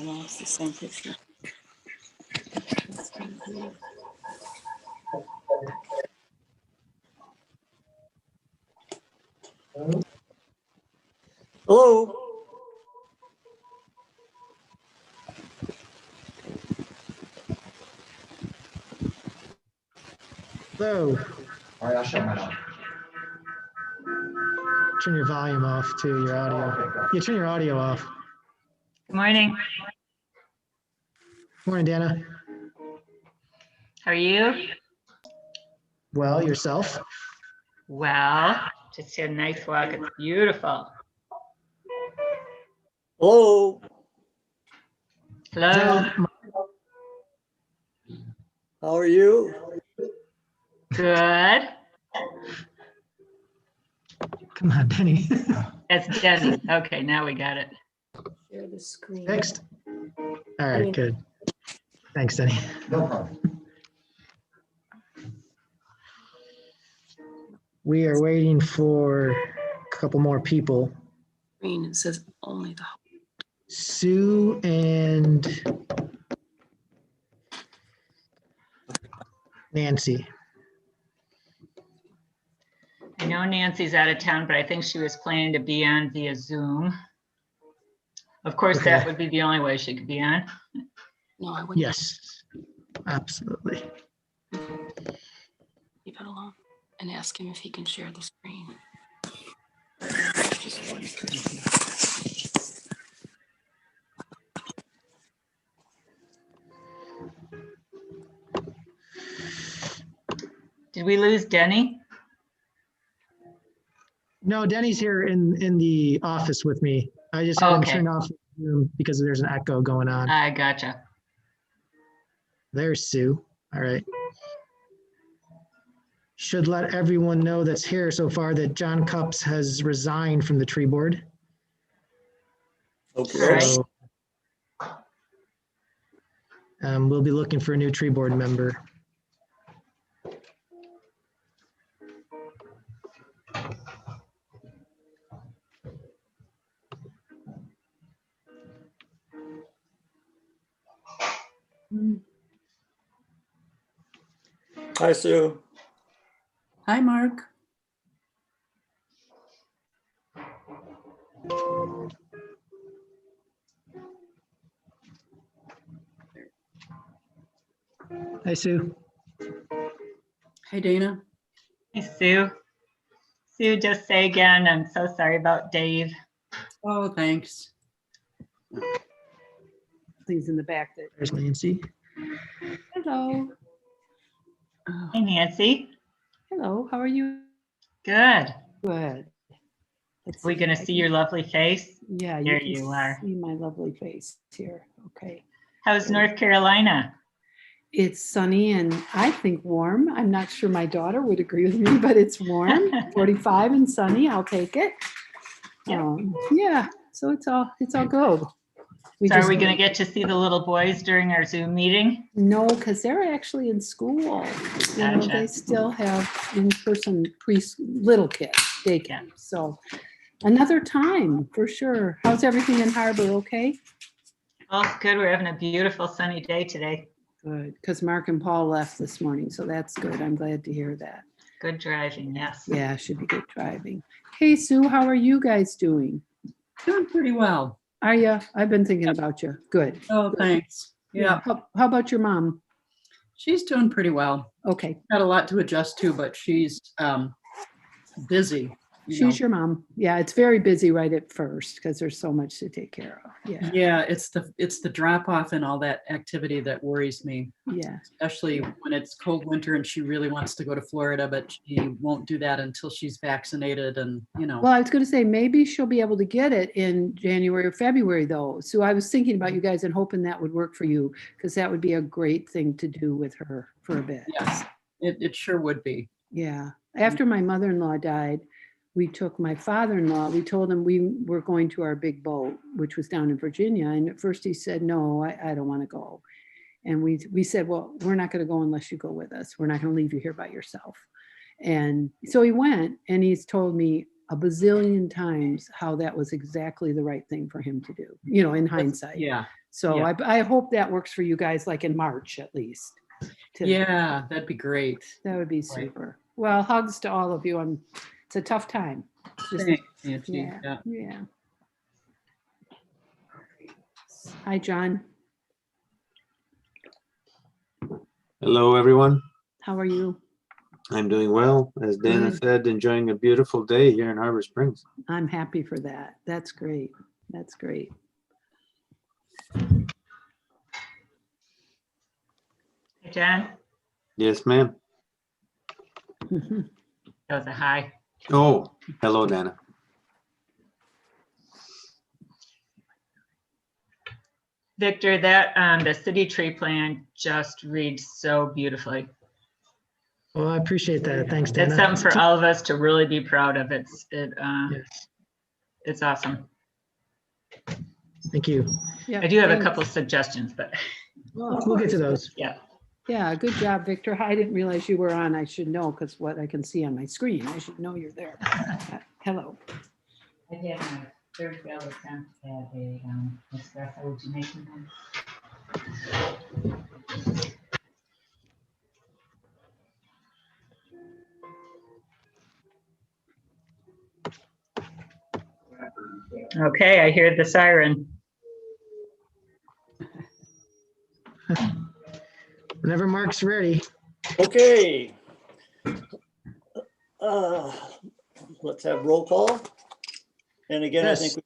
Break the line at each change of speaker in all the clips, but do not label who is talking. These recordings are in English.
no, it's the same picture. Hello.
Hello.
All right, I'll shut mine off.
Turn your volume off too, your audio. Yeah, turn your audio off.
Good morning.
Morning, Dana.
How are you?
Well, yourself?
Well, just had a nice walk. It's beautiful.
Hello.
Hello.
How are you?
Good.
Come on, Denny.
That's Denny. Okay, now we got it.
Share the screen.
Fixed? All right, good. Thanks, Denny.
No problem.
We are waiting for a couple more people.
Screen, it says only the.
Sue and Nancy.
I know Nancy's out of town, but I think she was planning to be on via Zoom. Of course,
Okay.
that would be the only way she could be on.
No, I wouldn't.
Yes, absolutely.
Leave it alone and ask him if he can share the screen. Just one screen.
Did we lose Denny?
No, Denny's here in the office with me. I just had him
Okay.
turned off because there's an echo going on.
I gotcha.
There's Sue. All right. Should let everyone know that's here so far that John Cups has resigned from the tree board.
Okay.
All right.
So we'll be looking for a new tree board member.
Hi, Sue.
Hi, Mark.
Hi, Sue.
Hi, Dana.
Hey, Sue. Sue, just say again, I'm so sorry about Dave.
Oh, thanks. Things in the back there.
There's Nancy.
Hello. Oh,
Hey, Nancy.
hello, how are you?
Good.
Good. Let's
We
see
gonna
if I
see
can-
your lovely face?
Yeah,
There
you
you
can
are.
see my lovely face here. Okay.
How's North Carolina?
It's sunny and I think warm. I'm not sure my daughter would agree with me, but it's warm, 45 and sunny. I'll take it.
Yeah.
Yeah, so it's all good.
So are we gonna get to see the little boys during our Zoom meeting?
No, because they're actually in school. You know,
Gotcha.
they still have in-person little kids, day camp. So another time for sure. How's everything in Harbor? Okay?
Oh, good. We're having a beautiful sunny day today.
Good, because Mark and Paul left this morning, so that's good. I'm glad to hear that.
Good driving, yes.
Yeah, should be good driving. Hey, Sue, how are you guys doing?
Doing pretty well.
Are you? I've been thinking about you. Good.
Oh, thanks. Yeah,
How about your mom?
she's doing pretty well.
Okay.
Got a lot to adjust to, but she's busy.
She's your mom. Yeah, it's very busy right at first because there's so much to take care of. Yeah.
Yeah, it's the drop off and all that activity that worries me,
Yeah.
especially when it's cold winter and she really wants to go to Florida, but she won't do that until she's vaccinated and, you know.
Well, I was going to say maybe she'll be able to get it in January or February, though. So I was thinking about you guys and hoping that would work for you because that would be a great thing to do with her for a bit.
Yes, it sure would be.
Yeah. After my mother-in-law died, we took my father-in-law, we told him we were going to our big boat, which was down in Virginia. And at first he said, no, I don't want to go. And we said, well, we're not going to go unless you go with us. We're not going to leave you here by yourself. And so he went and he's told me a bazillion times how that was exactly the right thing for him to do, you know, in hindsight.
Yeah.
So
Yeah.
I hope that works for you guys, like in March at least.
Yeah, that'd be great.
That would be super. Well, hugs to all of you. It's a tough time. Just-
Thanks, Nancy.
yeah,
Yeah.
yeah. Hi, John.
Hello, everyone.
How are you?
I'm doing well. As Dana
Good.
said, enjoying a beautiful day here in Harbor Springs.
I'm happy for that. That's great. That's great.
Hey, John,
Yes, ma'am.
Mhm.
that was a hi.
Oh, hello, Dana.
Victor, that, the city tree plan just reads so beautifully.
Well, I appreciate that. Thanks,
It's
Dana.
something for all of us to really be proud of.
Yes,
It's awesome.
thank you.
Yeah,
I do have a
thanks.
couple suggestions, but
We'll get to those.
yeah.
Yeah, good job, Victor. I didn't realize you were on. I should know because what I can see on my screen, I should know you're there. Hello.
I did my third grade attempt at a espresso. Would you make them? Okay, I hear the siren.
Whenever Mark's ready.
Okay. Let's have roll call. And again,
Yes.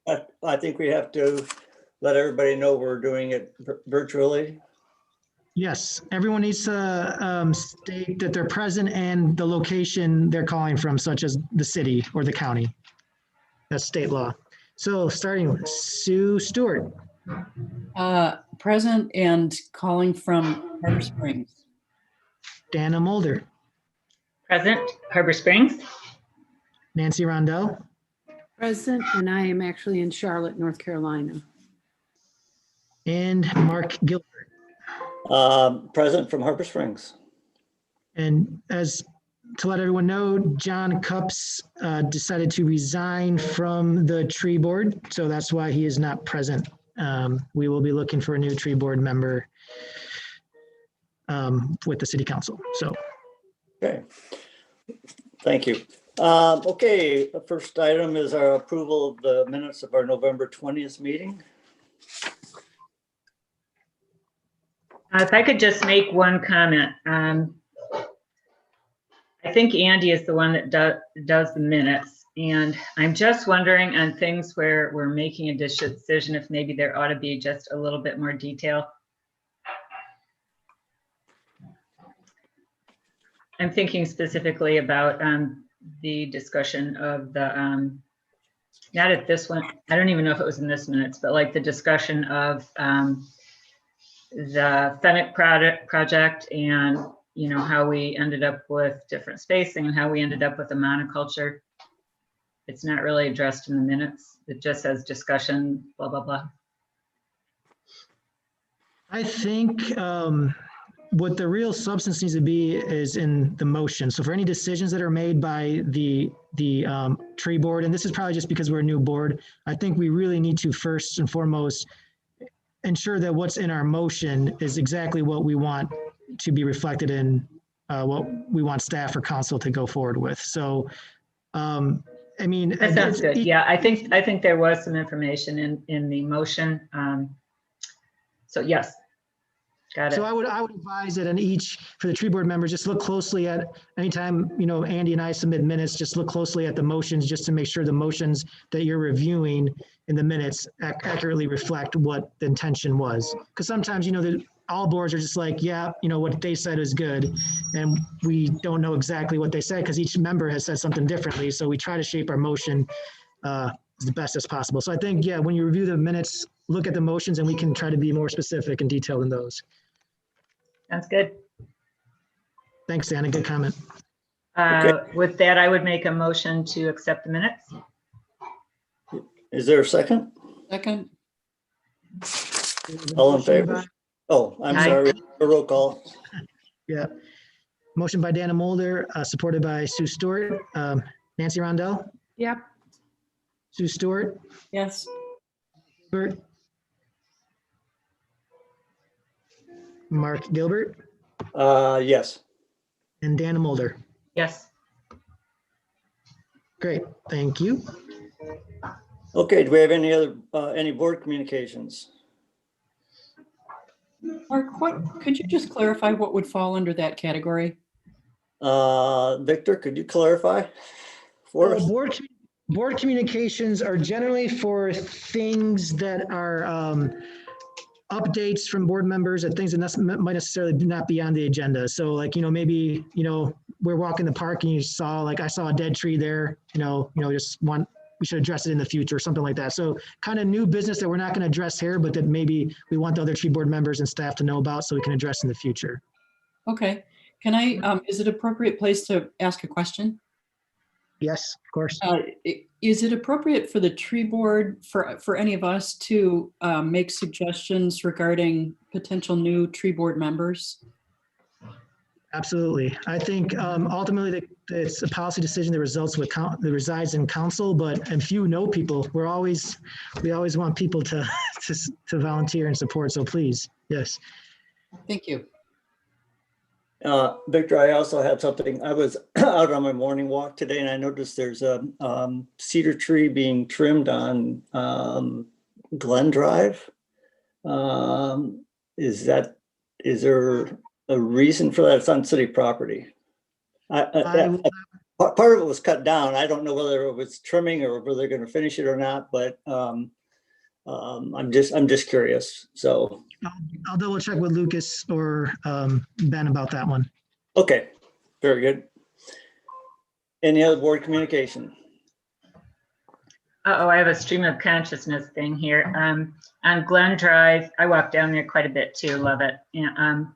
I think we have to let everybody know we're doing it virtually.
Yes, everyone needs to state that they're present and the location they're calling from, such as the city or the county. That's state law. So starting with Sue Stewart,
Present and calling from Harbor Springs.
Dana Mulder,
Present, Harbor Springs.
Nancy Rondell,
Present, and I am actually in Charlotte, North Carolina.
and Mark Gilbert.
Present from Harbor Springs.
And as to let everyone know, John Cups decided to resign from the tree board, so that's why he is not present. We will be looking for a new tree board member with the city council. So
Okay. Thank you. Okay, the first item is our approval of the minutes of our November 20th meeting.
If I could just make one comment. I think Andy is the one that does the minutes. And I'm just wondering on things where we're making a decision, if maybe there ought to be just a little bit more detail. I'm thinking specifically about the discussion of the, not at this one, I don't even know if it was in this minutes, but like the discussion of the Fennec project and, you know, how we ended up with different spacing and how we ended up with the monoculture. It's not really addressed in the minutes. It just says discussion, blah, blah, blah.
I think what the real substance needs to be is in the motion. So for any decisions that are made by the tree board, and this is probably just because we're a new board, I think we really need to first and foremost ensure that what's in our motion is exactly what we want to be reflected in what we want staff or council to go forward with. So, I mean,
That sounds good. Yeah, I think there was some information in the motion. So yes, got it.
So I would advise that in each, for the tree board members, just look closely at, anytime, you know, Andy and I submit minutes, just look closely at the motions, just to make sure the motions that you're reviewing in the minutes accurately reflect what the intention was. Because sometimes, you know, all boards are just like, yeah, you know, what they said is good. And we don't know exactly what they said because each member has said something differently. So we try to shape our motion as the best as possible. So I think, yeah, when you review the minutes, look at the motions and we can try to be more specific and detailed in those.
Sounds good.
Thanks, Anna. Good comment.
With that, I would make a motion to accept the minutes.
Is there a second?
Second,
All in favor? Oh, I'm
Aye.
sorry, a roll call.
Yeah. Motion by Dana Mulder, supported by Sue Stewart. Nancy Rondell,
Yep.
Sue Stewart,
yes.
Bert, Mark Gilbert,
Yes.
and Dana Mulder.
Yes.
Great, thank you.
Okay, do we have any other, any board communications?
Mark, what, could you just clarify what would fall under that category?
Victor, could you clarify for
So
us?
board communications are generally for things that are updates from board members and things that might necessarily not be on the agenda. So like, maybe, we're walking the park and you saw, like, I saw a dead tree there, just we should address it in the future, something like that. So kind of new business that we're not going to address here, but that maybe we want the other tree board members and staff to know about so we can address in the future.
Okay, can I, is it appropriate place to ask a question?
Yes, of course.
Is it appropriate for the tree board, for any of us to make suggestions regarding potential new tree board members?
Absolutely. I think ultimately it's a policy decision that resides in council, but if you know people, we always want people to volunteer and support. So please, yes.
Thank you.
Victor, I also had something. I was out on my morning walk today and I noticed there's a cedar tree being trimmed on Glen Drive. Is there a reason for that? It's on city property. Part of it was cut down. I don't know whether it was trimming or whether they're going to finish it or not, but I'm just curious. So
I'll double check with Lucas or Ben about that one.
okay, very good. Any other board communication?
I have a stream of consciousness thing here. On Glen Drive, I walk down there quite a bit too, love it. And,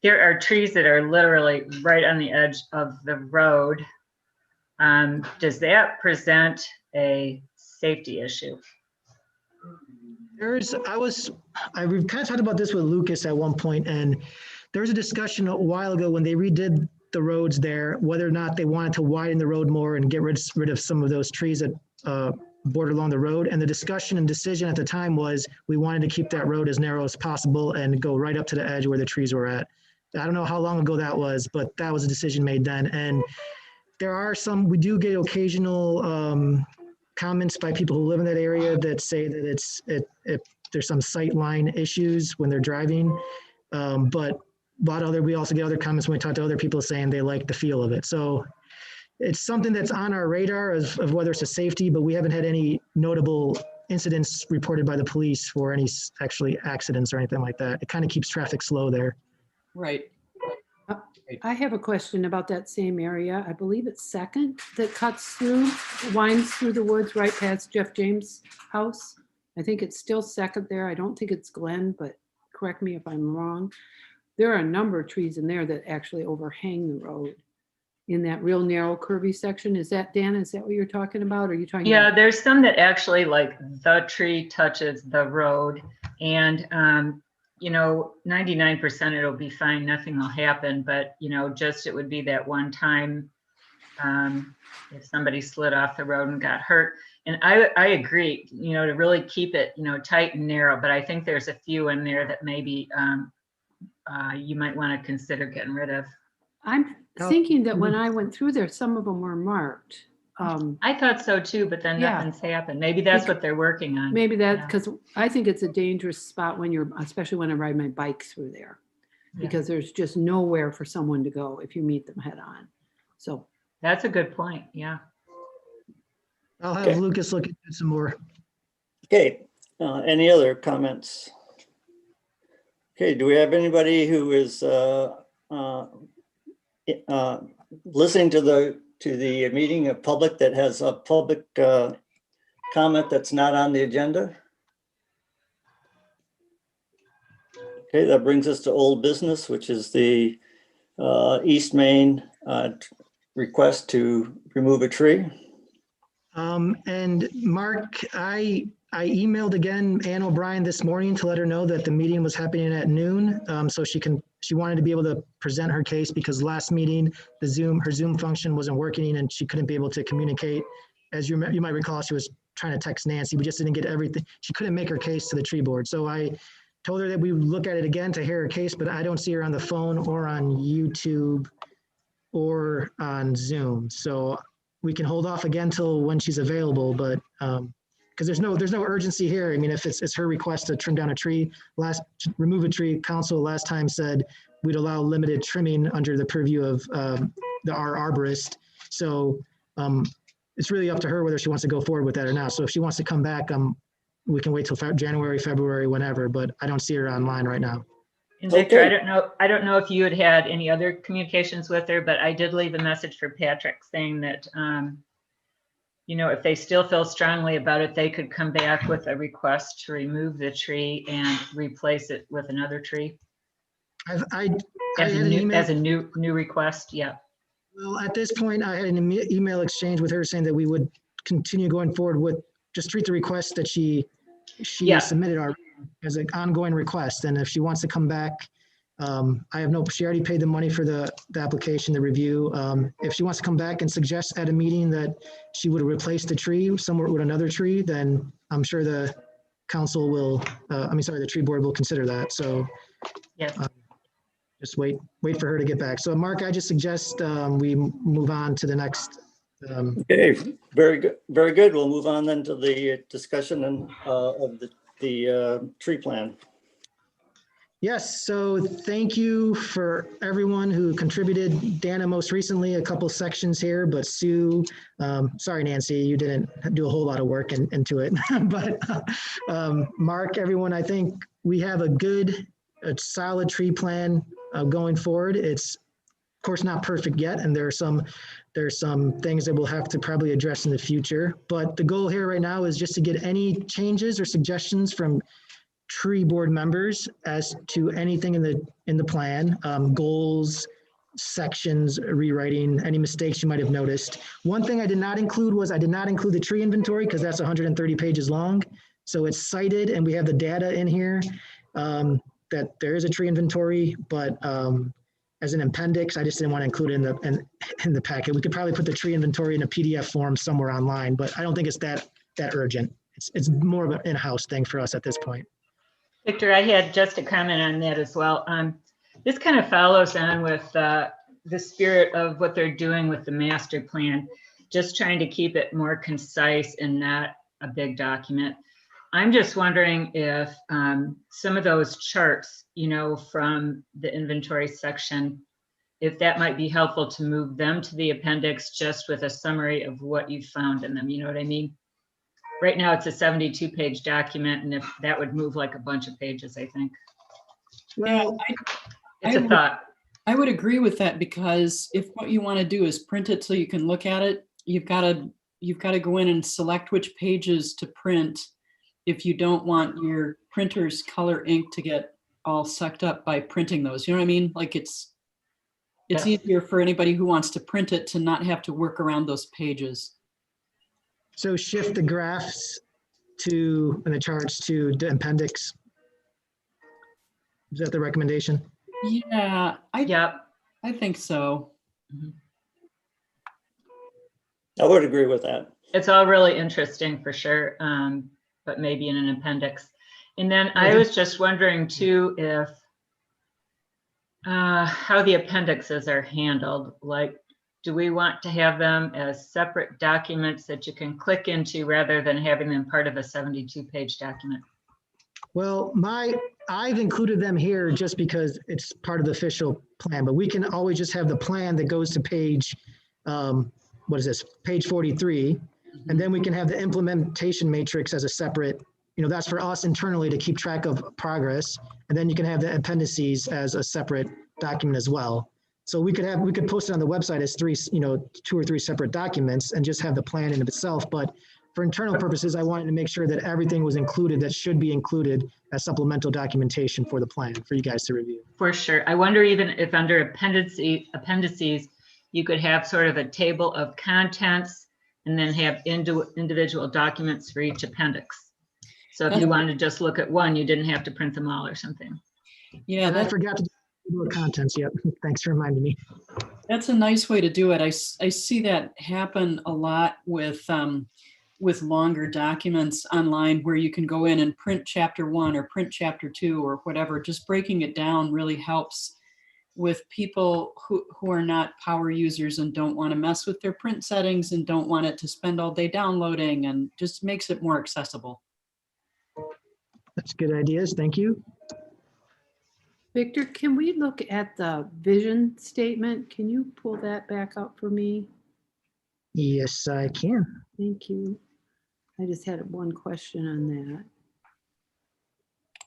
there are trees that are literally right on the edge of the road. Does that present a safety issue?
We've kind of talked about this with Lucas at one point, and there was a discussion a while ago when they redid the roads there, whether or not they wanted to widen the road more and get rid of some of those trees that border along the road. And the discussion and decision at the time was we wanted to keep that road as narrow as possible and go right up to the edge where the trees were at. I don't know how long ago that was, but that was a decision made then. And there are we do get occasional comments by people who live in that area that say that there's some sight line issues when they're driving. But we also get other comments when we talk to other people saying they like the feel of it. So it's something that's on our radar of whether it's a safety, but we haven't had any notable incidents reported by the police for any actually accidents or anything like that. It kind of keeps traffic slow there.
Right.
I have a question about that same area. I believe it's Second that winds through the woods right past Jeff James' house. I think it's still Second there. I don't think it's Glen, but correct me if I'm wrong. There are a number of trees in there that actually overhang the road in that real narrow curvy section. Is that, Dan, is that what you're talking about? Or are you talking
Yeah,
about?
there's some that actually like the tree touches the road and 99% it'll be fine, nothing will happen, but just it would be that one time if somebody slid off the road and got hurt. And I agree, to really keep it, tight and narrow, but I think there's a few in there that maybe you might want to consider getting rid of.
I'm thinking that when I went through there, some of them were marked.
I thought so too, but then
Yeah.
nothing's happened. Maybe that's what they're working on.
Maybe that,
Yeah.
because I think it's a dangerous spot especially when I ride my bike through there, because there's just nowhere for someone to go if you meet them head on. So
That's a good point. Yeah.
I'll have
Okay.
Lucas look into some more.
Okay, any other comments? Okay, do we have anybody who is listening to the meeting of public that has a public comment that's not on the agenda? Okay, that brings us to old business, which is the East Main request to remove a tree.
And Mark, I emailed again Ann O'Brien this morning to let her know that the meeting was happening at noon. So she wanted to be able to present her case because last meeting, her Zoom function wasn't working and she couldn't be able to communicate. As you might recall, she was trying to text Nancy. We just didn't get everything. She couldn't make her case to the tree board. So I told her that we would look at it again to hear her case, but I don't see her on the phone or on YouTube or on Zoom. So we can hold off again till when she's available, but because there's no urgency here. I mean, if it's her request to trim down a tree, remove a tree, council last time said we'd allow limited trimming under the purview of our arborist. So it's really up to her whether she wants to go forward with that or not. So if she wants to come back, we can wait till January, February, whenever, but I don't see her online right now.
And Victor,
Okay.
I don't know if you had any other communications with her, but I did leave a message for Patrick saying that, if they still feel strongly about it, they could come back with a request to remove the tree and replace it with another tree.
I had an email.
As a new request, yeah.
Well, at this point, I had an email exchange with her saying that we would continue going forward with, just treat the request that she
Yeah.
submitted as an ongoing request. And if she wants to come back, she already paid the money for the application, the review. If she wants to come back and suggest at a meeting that she would replace the tree somewhere with another tree, then I'm sure the council will, the tree board will consider that. So
Yes.
just wait for her to get back. So Mark, I just suggest we move on to the next.
Okay, very good, very good. We'll move on then to the discussion of the tree plan.
Yes, so thank you for everyone who contributed. Dana, most recently, a couple sections here, but Sue, sorry, Nancy, you didn't do a whole lot of work into it. But Mark, everyone, I think we have a solid tree plan going forward. It's, of course, not perfect yet, and there's some things that we'll have to probably address in the future. But the goal here right now is just to get any changes or suggestions from tree board members as to anything in the plan, goals, sections, rewriting, any mistakes you might have noticed. One thing I did not include the tree inventory because that's 130 pages long. So it's cited and we have the data in here that there is a tree inventory, but as an appendix, I just didn't want to include it in the packet. We could probably put the tree inventory in a PDF form somewhere online, but I don't think it's that urgent. It's more of an in-house thing for us at this point.
Victor, I had just a comment on that as well. This kind of follows on with the spirit of what they're doing with the master plan, just trying to keep it more concise and not a big document. I'm just wondering if some of those charts, from the inventory section, if that might be helpful to move them to the appendix just with a summary of what you found in them. You know what I mean? Right now it's a 72-page document, and if that would move like a bunch of pages, I think.
Well,
It's a thought.
I would agree with that because if what you want to do is print it so you can look at it, you've got to go in and select which pages to print if you don't want your printer's color ink to get all sucked up by printing those. You know what I mean? Like it's
Yeah.
easier for anybody who wants to print it to not have to work around those pages.
so shift the graphs and the charts to the appendix. Is that the recommendation?
Yeah,
Yep.
I think so.
I would agree with that.
It's all really interesting for sure, but maybe in an appendix. And then I was just wondering too if how the appendixes are handled. Like, do we want to have them as separate documents that you can click into rather than having them part of a 72-page document?
Well, I've included them here just because it's part of the official plan, but we can always just have the plan that goes to page, what is this, page 43. And then we can have the implementation matrix as a separate, that's for us internally to keep track of progress. And then you can have the appendices as a separate document as well. So we could post it on the website as 2 or 3 separate documents and just have the plan in of itself. But for internal purposes, I wanted to make sure that everything was included that should be included as supplemental documentation for the plan for you guys to review.
For sure. I wonder even if under appendices, you could have sort of a table of contents and then have individual documents for each appendix. So if you wanted to just look at one, you didn't have to print them all or something.
Yeah,
And I forgot to do the contents yet. Thanks for reminding me.
that's a nice way to do it. I see that happen a lot with with longer documents online where you can go in and print chapter 1 or print chapter 2 or whatever. Just breaking it down really helps with people who are not power users and don't want to mess with their print settings and don't want it to spend all day downloading, and just makes it more accessible.
That's good ideas. Thank you.
Victor, can we look at the vision statement? Can you pull that back up for me?
Yes, I can.
Thank you. I just had one question on that.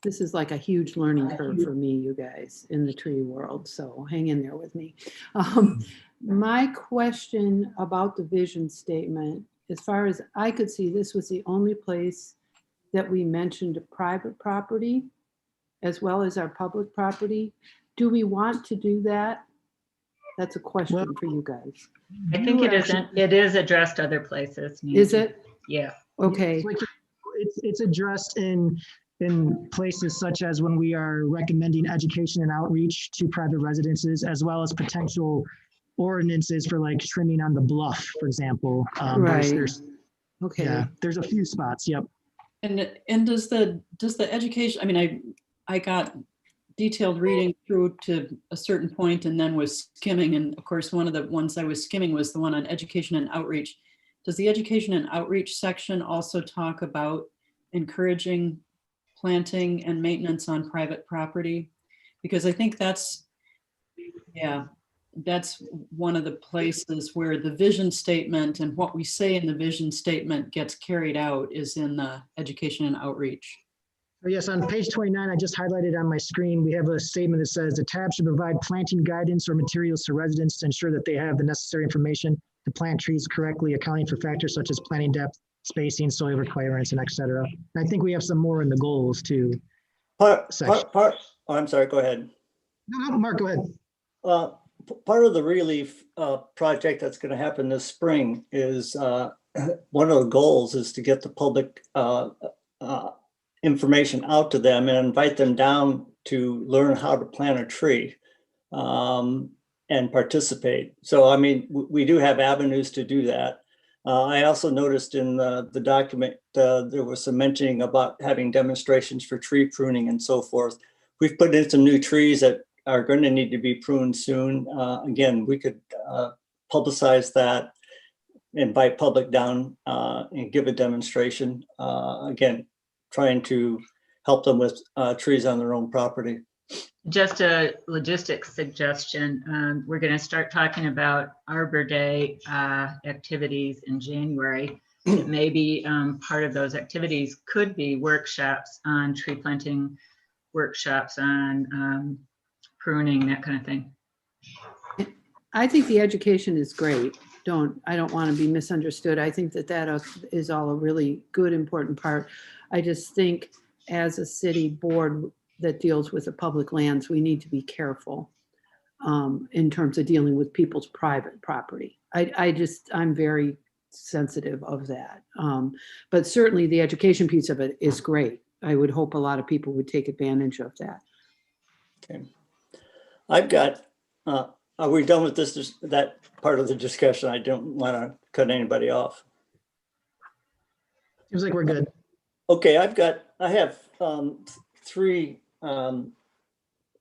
This is like a huge learning curve for me, you guys, in the tree world, so hang in there with me. My question about the vision statement, as far as I could see, this was the only place that we mentioned private property as well as our public property. Do we want to do that? That's a question
Well,
for you guys.
I think
You
it is addressed other places.
Is
Nancy.
it?
Yeah.
Okay,
It's like it's addressed in places such as when we are recommending education and outreach to private residences, as well as potential ordinances for like trimming on the bluff, for example.
Right.
There's
okay.
yeah, there's a few spots. Yep.
And does the education, I mean, I got detailed reading through to a certain point and then was skimming. And of course, one of the ones I was skimming was the one on education and outreach. Does the education and outreach section also talk about encouraging planting and maintenance on private property? Because I think that's one of the places where the vision statement and what we say in the vision statement gets carried out is in the education and outreach.
Yes, on page 29, I just highlighted on my screen, we have a statement that says the tab should provide planting guidance or materials to residents to ensure that they have the necessary information to plant trees correctly, accounting for factors such as planting depth, spacing, soil requirements, and et cetera. And I think we have some more in the goals too.
Oh, I'm sorry, go ahead.
No, Mark, go ahead.
Part of the relief project that's going to happen this spring is one of the goals is to get the public information out to them and invite them down to learn how to plant a tree and participate. So, I mean, we do have avenues to do that. I also noticed in the document, there was some mentioning about having demonstrations for tree pruning and so forth. We've put in some new trees that are going to need to be pruned soon. Again, we could publicize that, invite public down and give a demonstration. Again, trying to help them with trees on their own property.
Just a logistics suggestion. We're going to start talking about Arbor Day activities in January. Maybe part of those activities could be workshops on tree planting, workshops on pruning, that kind of thing.
I think the education is great. I don't want to be misunderstood. I think that is all a really good, important part. I just think as a city board that deals with the public lands, we need to be careful in terms of dealing with people's private property. I'm very sensitive of that. But certainly the education piece of it is great. I would hope a lot of people would take advantage of that.
Okay. I've got, are we done with that part of the discussion? I don't want to cut anybody off.
Seems like we're good.
Okay, I have three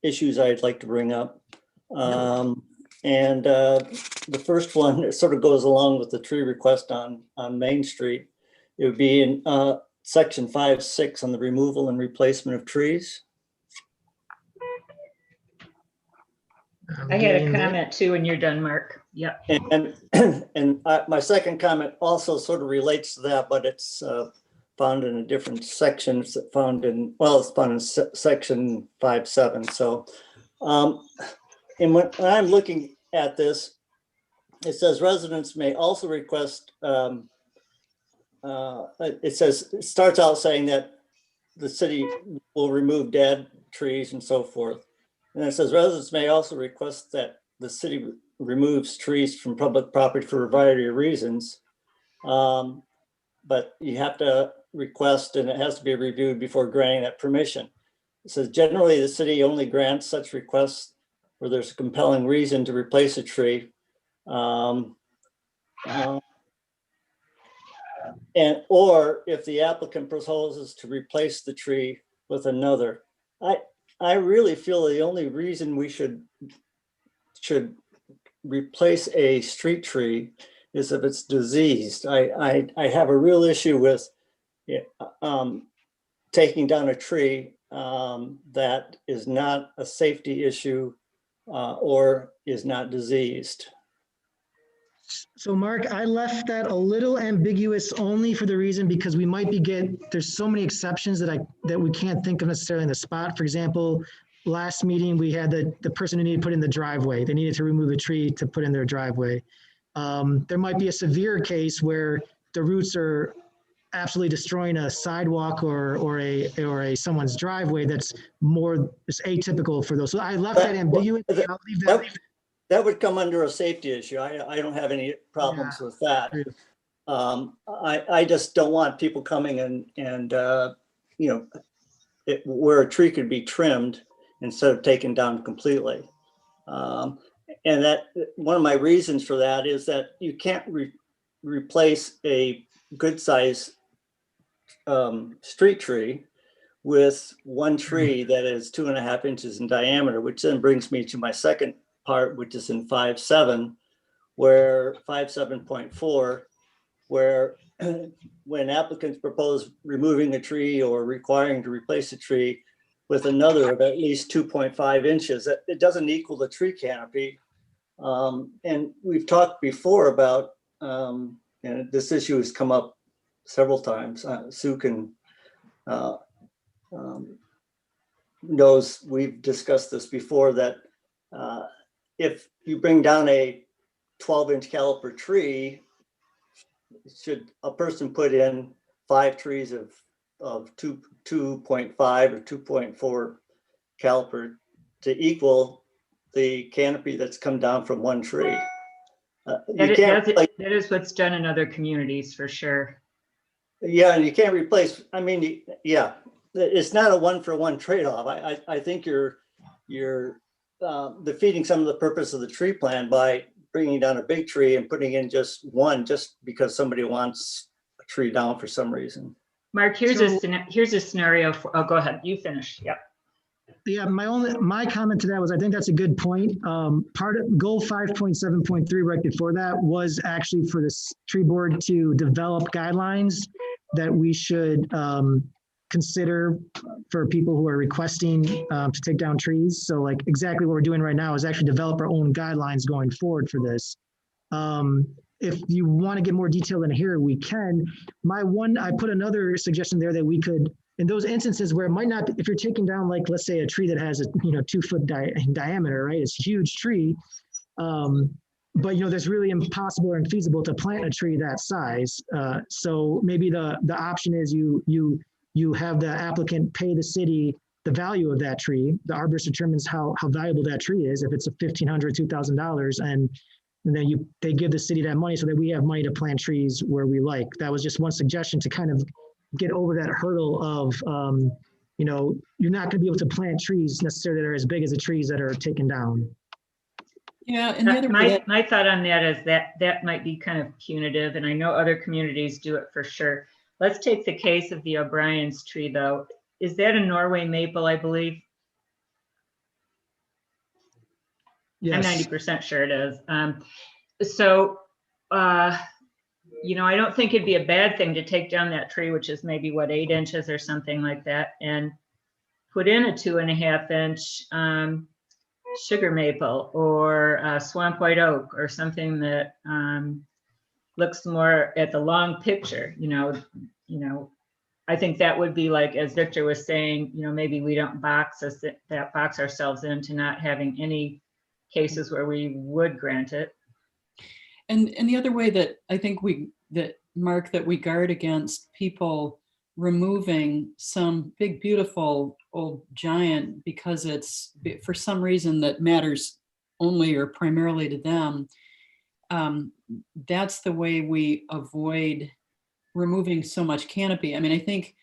issues I'd like to bring up. And the first one sort of goes along with the tree request on Main Street. It would be in section 5.6 on the removal and replacement of trees.
I had a comment too when you're done, Mark. Yep.
And my second comment also sort of relates to that, but it's found in a different section. It's found in section 5.7. So, and when I'm looking at this, it says residents may also request. It starts out saying that the city will remove dead trees and so forth. And it says residents may also request that the city removes trees from public property for a variety of reasons. But you have to request and it has to be reviewed before granting that permission. It says generally the city only grants such requests where there's a compelling reason to replace a tree. or if the applicant proposes to replace the tree with another. I really feel the only reason we should replace a street tree is if it's diseased. I have a real issue with taking down a tree that is not a safety issue or is not diseased.
So Mark, I left that a little ambiguous only for the reason because we might there's so many exceptions that we can't think of necessarily in the spot. For example, last meeting, we had the person who needed to put in the driveway. They needed to remove a tree to put in their driveway. There might be a severe case where the roots are absolutely destroying a sidewalk or a someone's driveway that's it's atypical for those. So I left that ambiguous. I'll leave that.
That would come under a safety issue. I don't have any problems with that. I just don't want people coming and where a tree could be trimmed instead of taken down completely. And that one of my reasons for that is that you can't replace a good size street tree with one tree that is 2.5 inches in diameter, which then brings me to my second part, which is in 5.7, where 5.7.4, where when applicants propose removing a tree or requiring to replace a tree with another of at least 2.5 inches, it doesn't equal the tree canopy. And we've talked before about, and this issue has come up several times. Sue can knows we've discussed this before, that if you bring down a 12-inch caliper tree, should a person put in 5 trees of 2.5 or 2.4 caliper to equal the canopy that's come down from one tree?
That is what's done in other communities for sure.
Yeah, and you can't replace, I mean, yeah, it's not a one-for-one trade-off. I think you're defeating some of the purpose of the tree plan by bringing down a big tree and putting in just one, just because somebody wants a tree down for some reason.
Mark, here's a scenario for, oh, go ahead, you finish. Yep.
Yeah, my comment to that was, I think that's a good point. Part of goal 5.7.3 right before that was actually for this tree board to develop guidelines that we should consider for people who are requesting to take down trees. So like exactly what we're doing right now is actually develop our own guidelines going forward for this. If you want to get more detail in here, we can. I put another suggestion there that we could, in those instances where it might not, if you're taking down, like, let's say a tree that has a 2-foot diameter, right? It's a huge tree. But that's really impossible or infeasible to plant a tree that size. So maybe the option is you have the applicant pay the city the value of that tree. The arborist determines how valuable that tree is. If it's a $1,500, $2,000, and then they give the city that money so that we have money to plant trees where we like. That was just one suggestion to kind of get over that hurdle of, you're not going to be able to plant trees necessarily that are as big as the trees that are taken down.
Yeah, and the other
my thought on that is that might be kind of punitive, and I know other communities do it for sure. Let's take the case of the O'Brien's tree, though. Is that a Norway maple, I believe?
Yes.
I'm 90% sure it is. I don't think it'd be a bad thing to take down that tree, which is maybe 8 inches or something like that, and put in a 2.5-inch sugar maple or swamp white oak or something that looks more at the long picture. I think that would be like, as Victor was saying, maybe we don't box ourselves into not having any cases where we would grant it.
And the other way that I think Mark, that we guard against people removing some big, beautiful old giant because it's for some reason that matters only or primarily to them. That's the way we avoid removing so much canopy. I mean, I think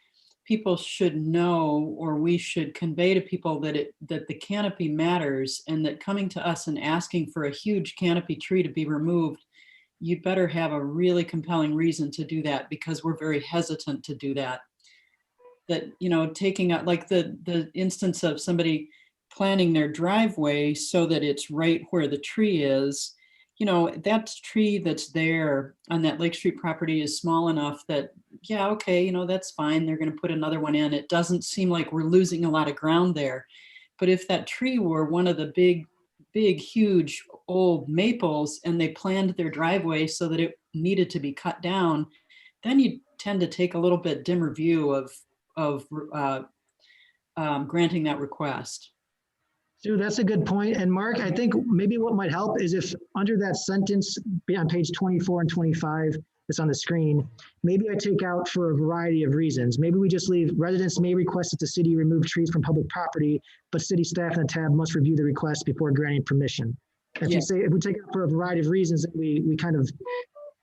people should know, or we should convey to people that the canopy matters, and that coming to us and asking for a huge canopy tree to be removed you'd better have a really compelling reason to do that, because we're very hesitant to do that. That, you know, taking out like the instance of somebody planting their driveway so that it's right where the tree is, you know, that tree that's there on that Lake Street property is small enough that, yeah, okay, you know, that's fine. They're going to put another one in. It doesn't seem like we're losing a lot of ground there. But if that tree were one of the big, huge old maples and they planned their driveway so that it needed to be cut down, then you tend to take a little bit dimmer view of granting that request.
Sue, that's a good point. And Mark, I think maybe what might help is if under that sentence on page 24 and 25 that's on the screen, maybe I take out for a variety of reasons. Maybe we just leave residents may request that the city remove trees from public property, but city staff in the tab must review the request before granting permission. If
Yeah.
you say, if we take it for a variety of reasons, we kind of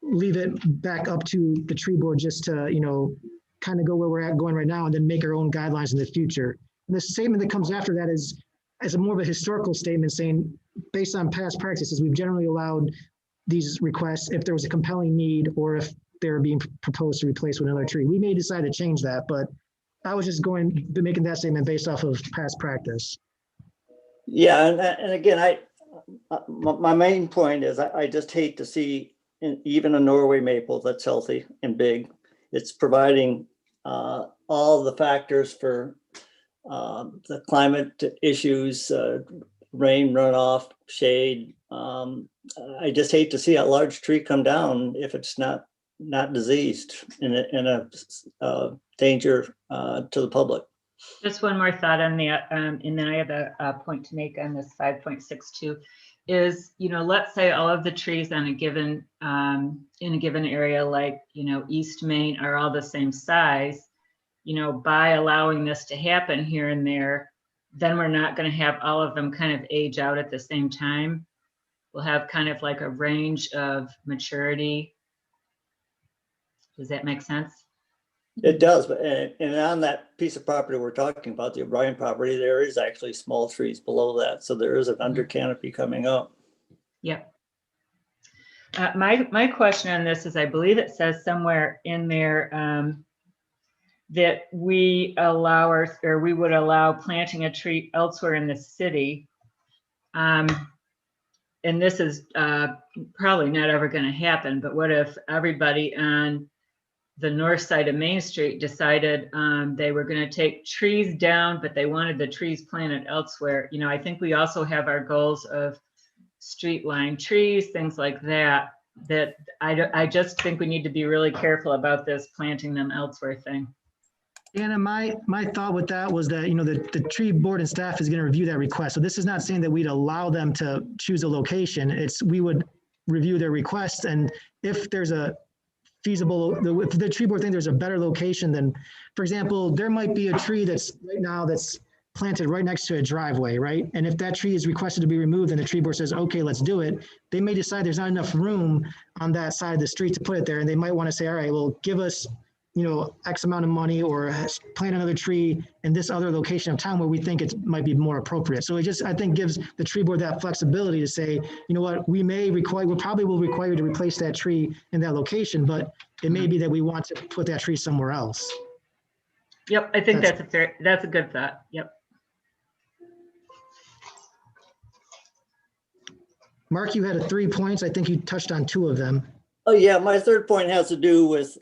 leave it back up to the tree board just to, you know, kind of go where we're at going right now and then make our own guidelines in the future. And the statement that comes after that is as a more of a historical statement saying, based on past practices, we've generally allowed these requests if there was a compelling need or if they're being proposed to replace with another tree. We may decide to change that, but I was just making that statement based off of past practice.
Yeah, and again, my main point is I just hate to see even a Norway maple that's healthy and big. It's providing all the factors for the climate issues, rain runoff, shade. I just hate to see a large tree come down if it's not diseased in a danger to the public.
Just one more thought on the, and then I have a point to make on this 5.62 is, you know, let's say all of the trees on a given, in a given area, like, you know, East Main are all the same size, you know, by allowing this to happen here and there, then we're not going to have all of them kind of age out at the same time. We'll have kind of like a range of maturity. Does that make sense?
It does, but and on that piece of property we're talking about, the O'Brien property, there is actually small trees below that, so there is an under canopy coming up.
Yep. My question on this is, I believe it says somewhere in there that we allow or we would allow planting a tree elsewhere in the city. And this is probably not ever going to happen, but what if everybody on the north side of Main Street decided they were going to take trees down, but they wanted the trees planted elsewhere? You know, I think we also have our goals of street line trees, things like that, that I just think we need to be really careful about this planting them elsewhere thing.
Anna, my thought with that was that, you know, the tree board and staff is going to review that request. So this is not saying that we'd allow them to choose a location. It's we would review their request, and if there's a feasible, if the tree board think there's a better location, then, for example, there might be a tree that's right now that's planted right next to a driveway, right? And if that tree is requested to be removed and the tree board says, okay, let's do it, they may decide there's not enough room on that side of the street to put it there. And they might want to say, all right, well, give us, you know, X amount of money or plant another tree in this other location of town where we think it might be more appropriate. So it just, I think, gives the tree board that flexibility to say, you know what, we probably will require you to replace that tree in that location, but it may be that we want to put that tree somewhere else.
Yep, I think that's a good thought. Yep.
Mark, you had 3 points. I think you touched on 2 of them.
Oh yeah, my third point has to do with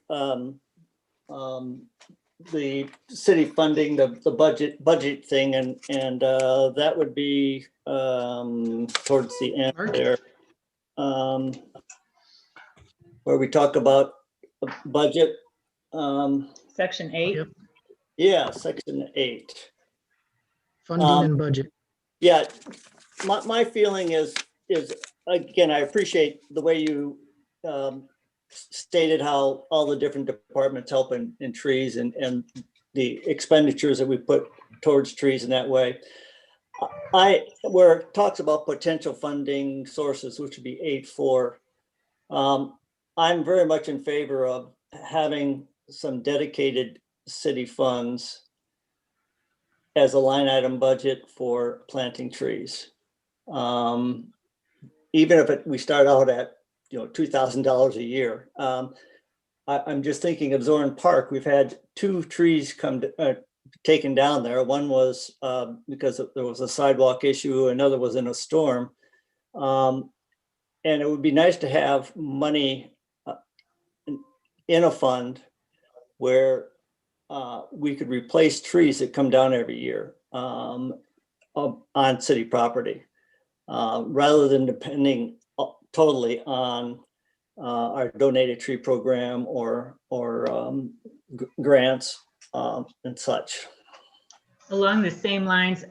the city funding, the budget thing, and that would be towards the end
Mark?
there, where we talk about budget.
Section 8.
Yep.
Yeah, section 8.
Funding and budget.
Yeah, my feeling is again, I appreciate the way you stated how all the different departments help in trees and the expenditures that we put towards trees in that way. Where it talks about potential funding sources, which would be 8.4, I'm very much in favor of having some dedicated city funds as a line item budget for planting trees. Even if we start out at $2,000 a year. I'm just thinking of Zorn Park. We've had 2 trees taken down there. One was because there was a sidewalk issue. Another was in a storm. And it would be nice to have money in a fund where we could replace trees that come down every year on city property, rather than depending totally on our donated tree program or grants and such.
Along the same lines,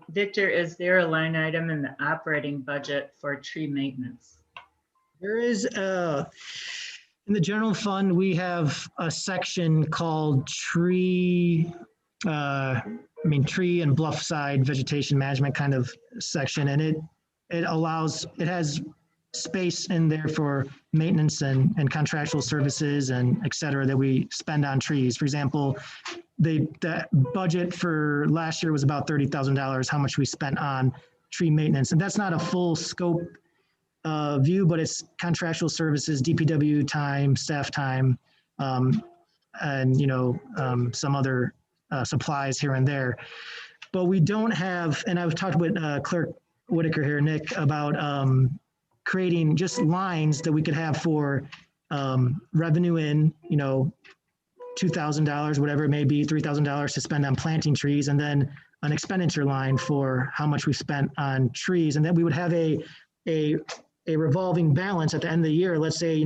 Victor, is there a line item in the operating budget for tree maintenance?
There is, in the general fund, we have a section called tree and bluff side vegetation management kind of section. And it has space in there for maintenance and contractual services and et cetera that we spend on trees. For example, the budget for last year was about $30,000, how much we spent on tree maintenance. And that's not a full scope view, but it's contractual services, DPW time, staff time, and some other supplies here and there. But we don't have, and I've talked with Clerk Whitaker here, Nick, about creating just lines that we could have for revenue in, $2,000, whatever it may be, $3,000 to spend on planting trees, and then an expenditure line for how much we spent on trees. And then we would have a revolving balance at the end of the year. Let's say,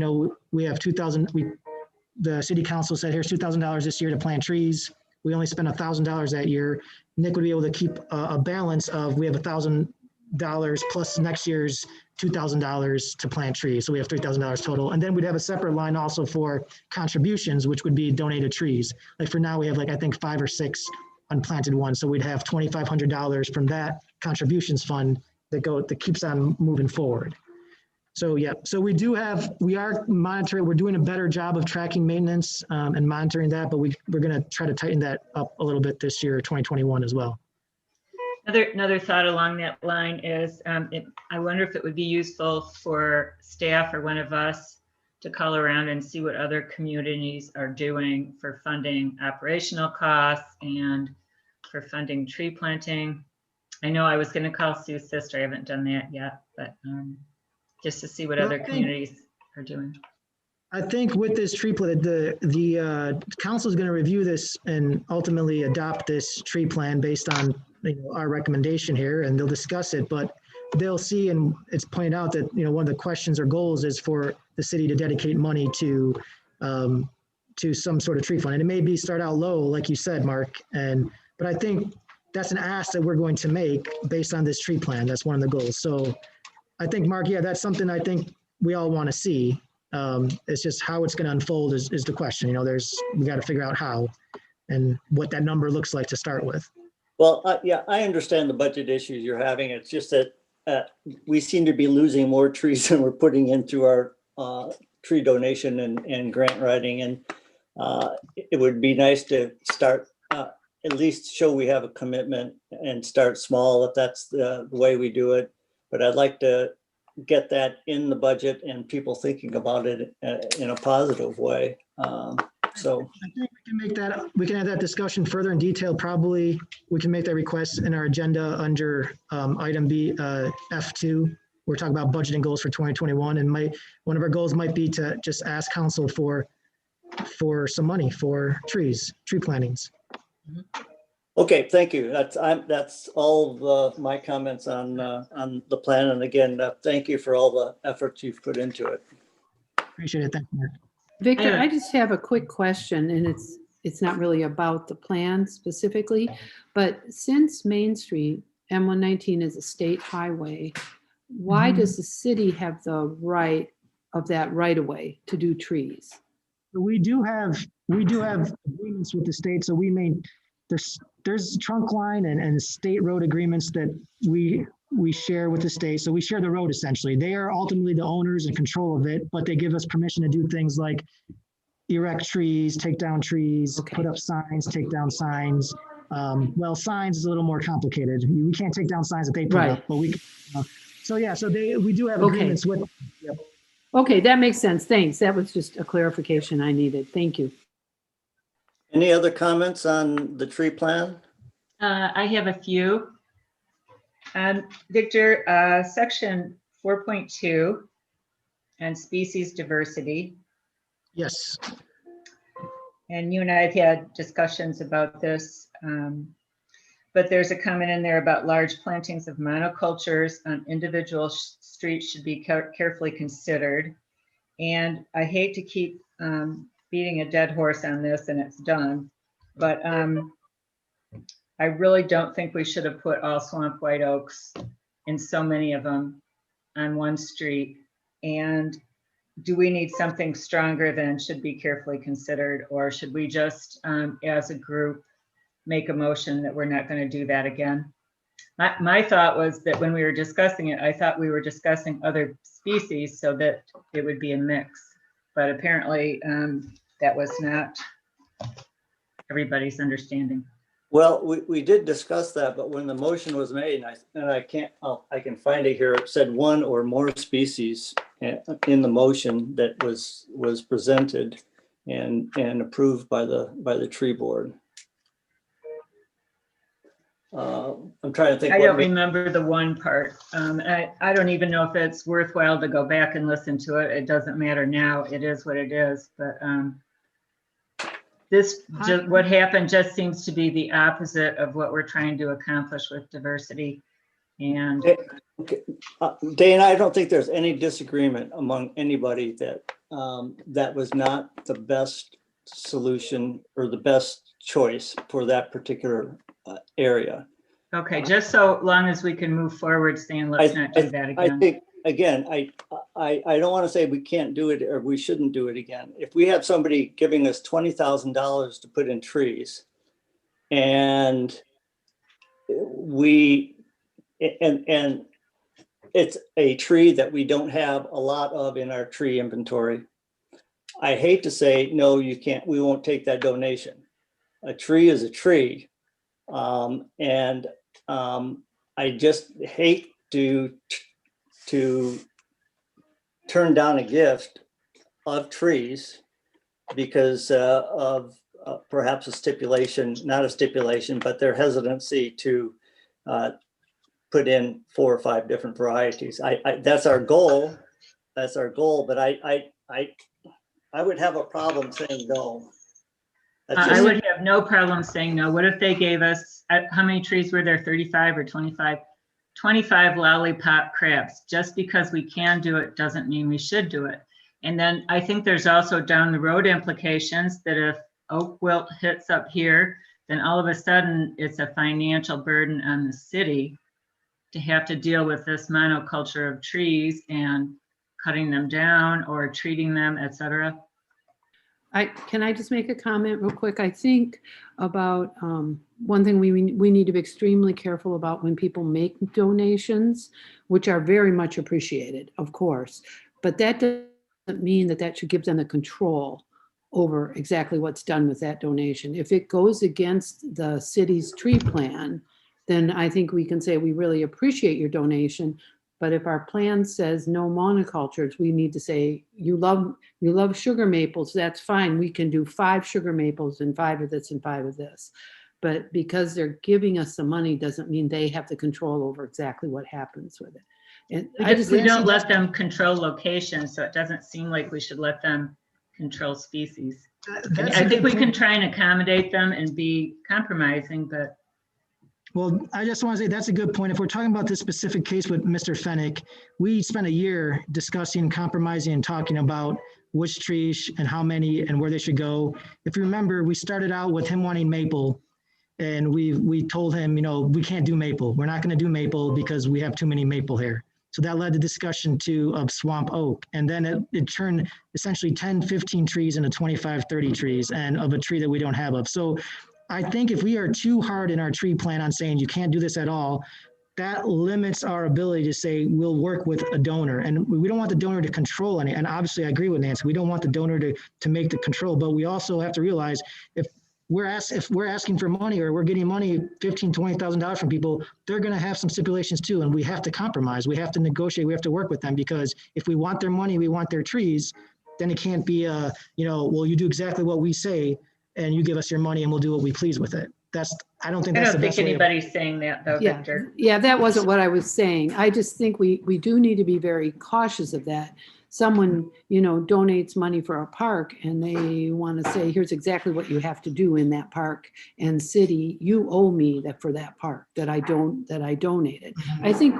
we have the city council said, here's $2,000 this year to plant trees. We only spent $1,000 that year. Nick would be able to keep a balance of, we have $1,000 plus next year's $2,000 to plant trees. So we have $3,000 total. And then we'd have a separate line also for contributions, which would be donated trees. Like for now, we have I think 5 or 6 unplanted ones. So we'd have $2,500 from that contributions fund that keeps on moving forward. So yeah, so we are monitoring, we're doing a better job of tracking maintenance and monitoring that, but we're going to try to tighten that up a little bit this year, 2021 as well.
Another thought along that line is, I wonder if it would be useful for staff or one of us to call around and see what other communities are doing for funding operational costs and for funding tree planting. I know I was going to call Sue's sister. I haven't done that yet, but just to see what other communities are doing.
I think with this tree plan, the council is going to review this and ultimately adopt this tree plan based on our recommendation here, and they'll discuss it. But they'll see, and it's pointed out that one of the questions or goals is for the city to dedicate money to some sort of tree fund. And it may start out low, like you said, Mark. But I think that's an ask that we're going to make based on this tree plan. That's one of the goals. So I think, Mark, yeah, that's something I think we all want to see. It's just how it's going to unfold is the question. We got to figure out how and what that number looks like to start with.
Well, yeah, I understand the budget issues you're having. It's just that we seem to be losing more trees than we're putting into our tree donation and grant writing. And it would be nice to start, at least show we have a commitment and start small if that's the way we do it. But I'd like to get that in the budget and people thinking about it in a positive way. So
I think we can have that discussion further in detail. Probably we can make that request in our agenda under item B, F2. We're talking about budgeting goals for 2021, and one of our goals might be to just ask council for some money for tree plantings.
okay, thank you. That's all my comments on the plan. And again, thank you for all the efforts you've put into it.
Appreciate it. Thank you, Mark.
Victor, I just have a quick question, and it's not really about the plan specifically, but since Main Street, M119 is a state highway, why does the city have the right of that right of way to do trees?
We do have agreements with the state, so there's trunk line and state road agreements that we share with the state. So we share the road essentially. They are ultimately the owners and control of it, but they give us permission to do things like erect trees, take down trees, put up signs, take down signs. Well, signs is a little more complicated. We can't take down signs that they put up, but we can. So we do have agreements with. Yep.
Okay, that makes sense. Thanks. That was just a clarification I needed. Thank you.
Any other comments on the tree plan?
I have a few. Victor, section 4.2 and species diversity.
Yes.
And you and I have had discussions about this, but there's a comment in there about large plantings of monocultures on individual streets should be carefully considered. And I hate to keep beating a dead horse on this, and it's done, but I really don't think we should have put all swamp white oaks in so many of them on one street. And do we need something stronger than should be carefully considered, or should we just, as a group, make a motion that we're not going to do that again? My thought was that when we were discussing it, I thought we were discussing other species so that it would be a mix, but apparently that was not everybody's understanding.
Well, we did discuss that, but when the motion was made, and I can find it here, it said one or more species in the motion that was presented and approved by the tree board. I'm trying to think.
I don't remember the one part. I don't even know if it's worthwhile to go back and listen to it. It doesn't matter now. It is what it is. But what happened just seems to be the opposite of what we're trying to accomplish with diversity. And
Dana, I don't think there's any disagreement among anybody that that was not the best solution or the best choice for that particular area.
Okay, just so long as we can move forward saying let's not do that again.
I think, again, I don't want to say we can't do it or we shouldn't do it again. If we have somebody giving us $20,000 to put in trees and it's a tree that we don't have a lot of in our tree inventory, I hate to say, no, you can't, we won't take that donation. A tree is a tree. I just hate to turn down a gift of trees because of perhaps a stipulation, not a stipulation, but their hesitancy to put in 4 or 5 different varieties. That's our goal. That's our goal. But I would have a problem saying no.
I would have no problem saying no. What if they gave us, how many trees were there, 35 or 25? 25 lollipop crabs. Just because we can do it doesn't mean we should do it. And then I think there's also down the road implications that if oak wilt hits up here, then all of a sudden it's a financial burden on the city to have to deal with this monoculture of trees and cutting them down or treating them, et cetera.
Can I just make a comment real quick? I think about one thing we need to be extremely careful about when people make donations, which are very much appreciated, of course, but that doesn't mean that should give them the control over exactly what's done with that donation. If it goes against the city's tree plan, then I think we can say we really appreciate your donation. But if our plan says no monocultures, we need to say, you love sugar maples, that's fine. We can do 5 sugar maples and 5 of this and 5 of this. But because they're giving us the money doesn't mean they have the control over exactly what happens with it. And
we don't let them control location, so it doesn't seem like we should let them control species. I think we can try and accommodate them and be compromising, but.
Well, I just want to say that's a good point. If we're talking about this specific case with Mr. Fennick, we spent a year discussing, compromising, and talking about which trees and how many and where they should go. If you remember, we started out with him wanting maple, and we told him, we can't do maple. We're not going to do maple because we have too many maple here. So that led to discussion of swamp oak. And then it turned essentially 10, 15 trees into 25, 30 trees and of a tree that we don't have of. So I think if we are too hard in our tree plan on saying you can't do this at all, that limits our ability to say we'll work with a donor. And we don't want the donor to control any. And obviously I agree with Nancy. We don't want the donor to make the control, but we also have to realize if we're asking for money or we're getting money, $15,000-$20,000 from people, they're going to have some stipulations too. And we have to compromise. We have to negotiate. We have to work with them, because if we want their money, we want their trees, then it can't be well, you do exactly what we say and you give us your money and we'll do what we please with it. I don't think
I
that's
don't
the
think
best way.
anybody's saying that though,
Yeah,
Victor.
yeah, that wasn't what I was saying. I just think we do need to be very cautious of that. Someone, donates money for a park and they want to say, here's exactly what you have to do in that park, and city, you owe me for that park that I donated. I think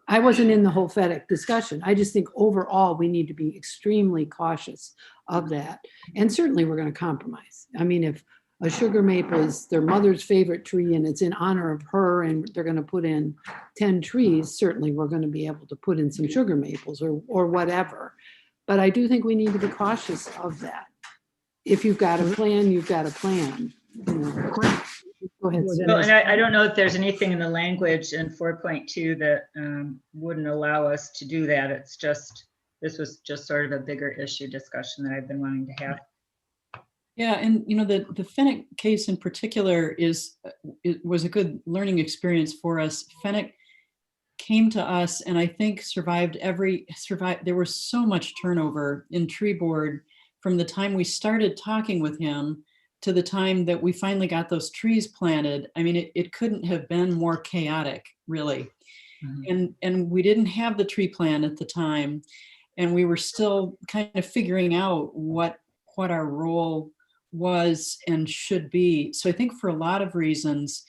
I wasn't in the whole FedEx discussion. I just think overall, we need to be extremely cautious of that. And certainly we're going to compromise. I mean, if a sugar maple is their mother's favorite tree and it's in honor of her and they're going to put in 10 trees, certainly we're going to be able to put in some sugar maples or whatever. But I do think we need to be cautious of that. If you've got a plan, you've got a plan. Go ahead, Sue.
Well, and I don't know if there's anything in the language in 4.2 that wouldn't allow us to do that. It's just, this was just sort of a bigger issue discussion that I've been wanting to have.
Yeah, and the Fennec case in particular was a good learning experience for us. Fennec came to us and I think survived. There was so much turnover in tree board from the time we started talking with him to the time that we finally got those trees planted. I mean, it couldn't have been more chaotic, really. Mm-hmm. And we didn't have the tree plan at the time, and we were still kind of figuring out what our role was and should be. So I think for a lot of reasons,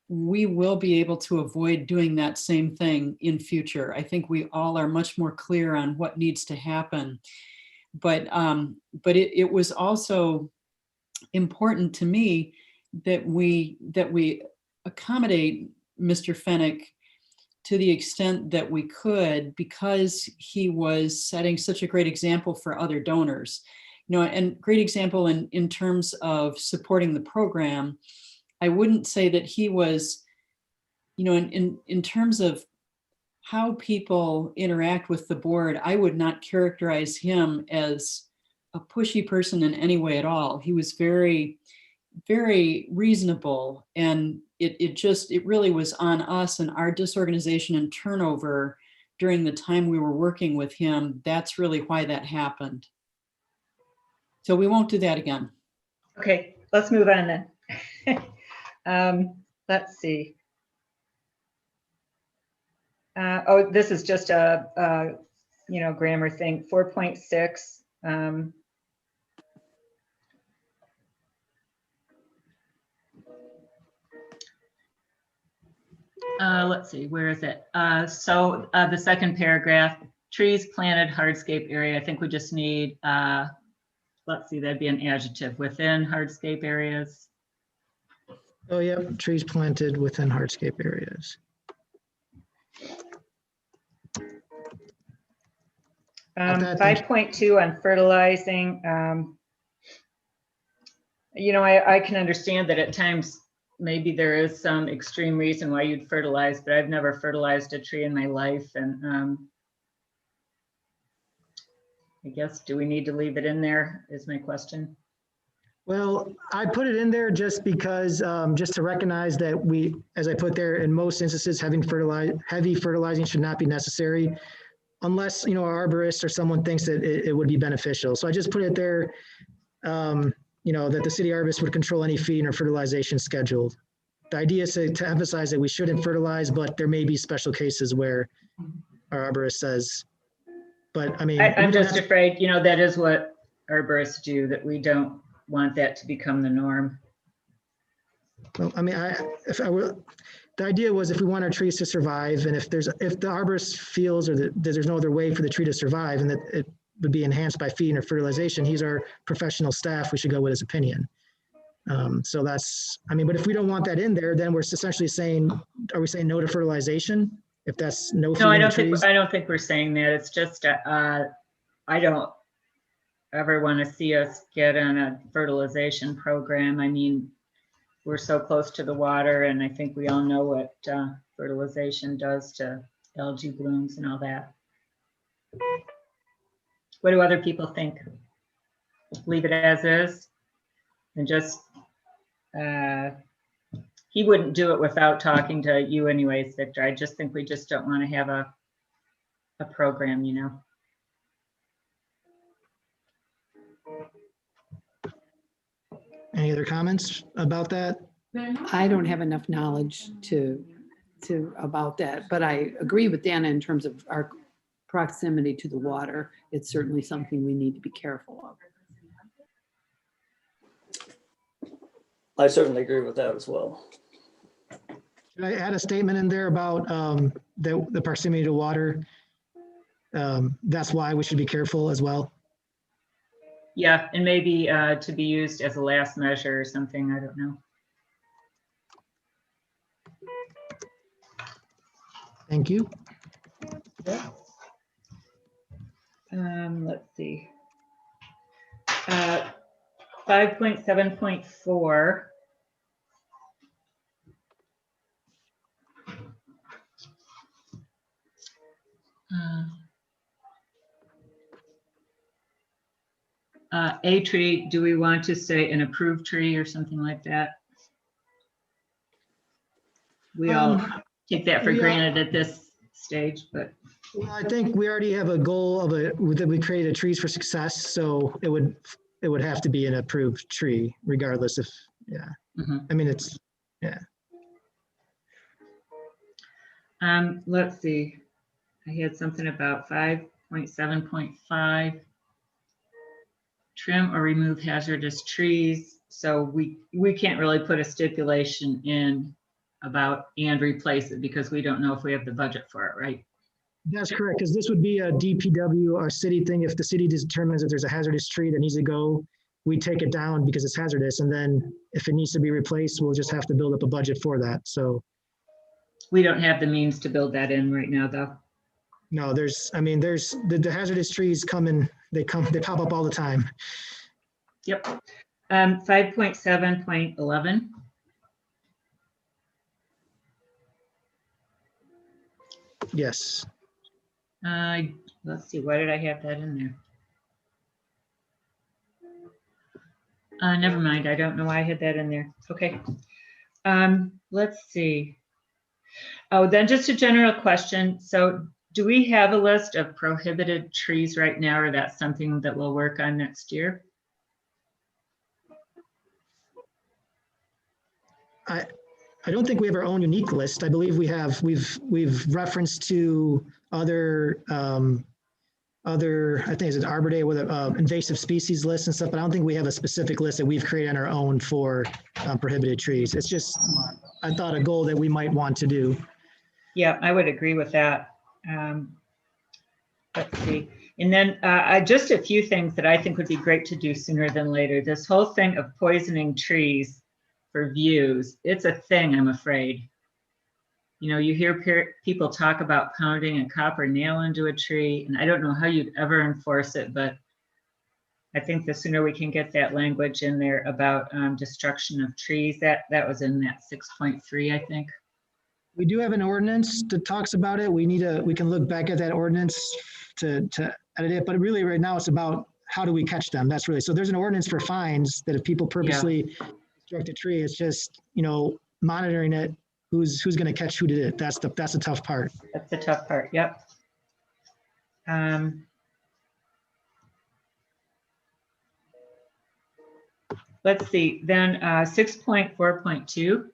we will be able to avoid doing that same thing in future. I think we all are much more clear on what needs to happen. But it was also important to me that we accommodate Mr. Fennec to the extent that we could, because he was setting such a great example for other donors. And great example in terms of supporting the program. I wouldn't say that he was, in terms of how people interact with the board, I would not characterize him as a pushy person in any way at all. He was very, very reasonable, and it really was on us and our disorganization and turnover during the time we were working with him. That's really why that happened. So we won't do that again.
Okay, let's move on then. Let's see. This is just a grammar thing. 4.6. Let's see, where is it? So the second paragraph, trees planted hardscape area. I think we just need, let's see, that'd be an adjective, within hardscape areas.
Oh, yeah, trees planted within hardscape areas.
5.2 on fertilizing. I can understand that at times maybe there is some extreme reason why you'd fertilize, but I've never fertilized a tree in my life. And I guess, do we need to leave it in there is my question.
Well, I put it in there just because, just to recognize that as I put there, in most instances, heavy fertilizing should not be necessary unless, an arborist or someone thinks that it would be beneficial. So I just put it there, that the city arborist would control any feeding or fertilization scheduled. The idea is to emphasize that we shouldn't fertilize, but there may be special cases where our arborist says, but I mean.
I'm just afraid, that is what arborists do, that we don't want that to become the norm.
Well, I mean, the idea was if we want our trees to survive, and if the arborist feels that there's no other way for the tree to survive and that it would be enhanced by feeding or fertilization, he's our professional staff, we should go with his opinion. So that's, but if we don't want that in there, then we're essentially saying, are we saying no to fertilization? If that's no feeding
I don't think we're saying that. It's just, I don't ever want to see us get on a fertilization program. I mean, we're so close to the water, and I think we all know what fertilization does to algae blooms and all that. What do other people think? Leave it as is and just he wouldn't do it without talking to you anyways, Victor. I just think we just don't want to have a program, you know.
Any other comments about that?
I don't have enough knowledge to about that, but I agree with Dana in terms of our proximity to the water. It's certainly something we need to be careful of.
I certainly agree with that as well.
Should I add a statement in there about the proximity to water? That's why we should be careful as well.
Yeah, and maybe to be used as a last measure or something, I don't know.
Thank you.
Let's see. 5.7.4. A tree, do we want to say an approved tree or something like that? We all take that for granted at this stage, but.
Well, I think we already have a goal of that we created a trees for success, so it would have to be an approved tree regardless if, yeah. I mean, it's, yeah.
Let's see. I had something about 5.7.5. Trim or remove hazardous trees. So we can't really put a stipulation in about and replace it because we don't know if we have the budget for it, right?
That's correct, because this would be a DPW or city thing. If the city determines that there's a hazardous tree that needs to go, we take it down because it's hazardous. And then if it needs to be replaced, we'll just have to build up a budget for that. So
we don't have the means to build that in right now, though.
No, there's the hazardous trees come in, they pop up all the time.
Yep. 5.7.11.
Yes.
Let's see, why did I have that in there? Never mind, I don't know why I had that in there. Okay. Let's see. Oh, then just a general question. So do we have a list of prohibited trees right now, or that's something that we'll work on next year?
I don't think we have our own unique list. I believe we've referenced to other I think it's Arbor Day with invasive species list and stuff, but I don't think we have a specific list that we've created on our own for prohibited trees. It's just, I thought, a goal that we might want to do.
Yeah, I would agree with that. Let's see. And then just a few things that I think would be great to do sooner than later. This whole thing of poisoning trees for views, it's a thing, I'm afraid. You know, you hear people talk about pounding a copper nail into a tree, and I don't know how you'd ever enforce it, but I think the sooner we can get that language in there about destruction of trees, that was in that 6.3, I think.
We do have an ordinance that talks about it. We can look back at that ordinance to edit it, but really right now it's about how do we catch them? That's really, so there's an ordinance for fines that if people purposely destruct a tree, it's just, you know, monitoring it. Who's going to catch who did it? That's the tough part.
That's the tough part. Yep. Let's see. Then 6.4.2.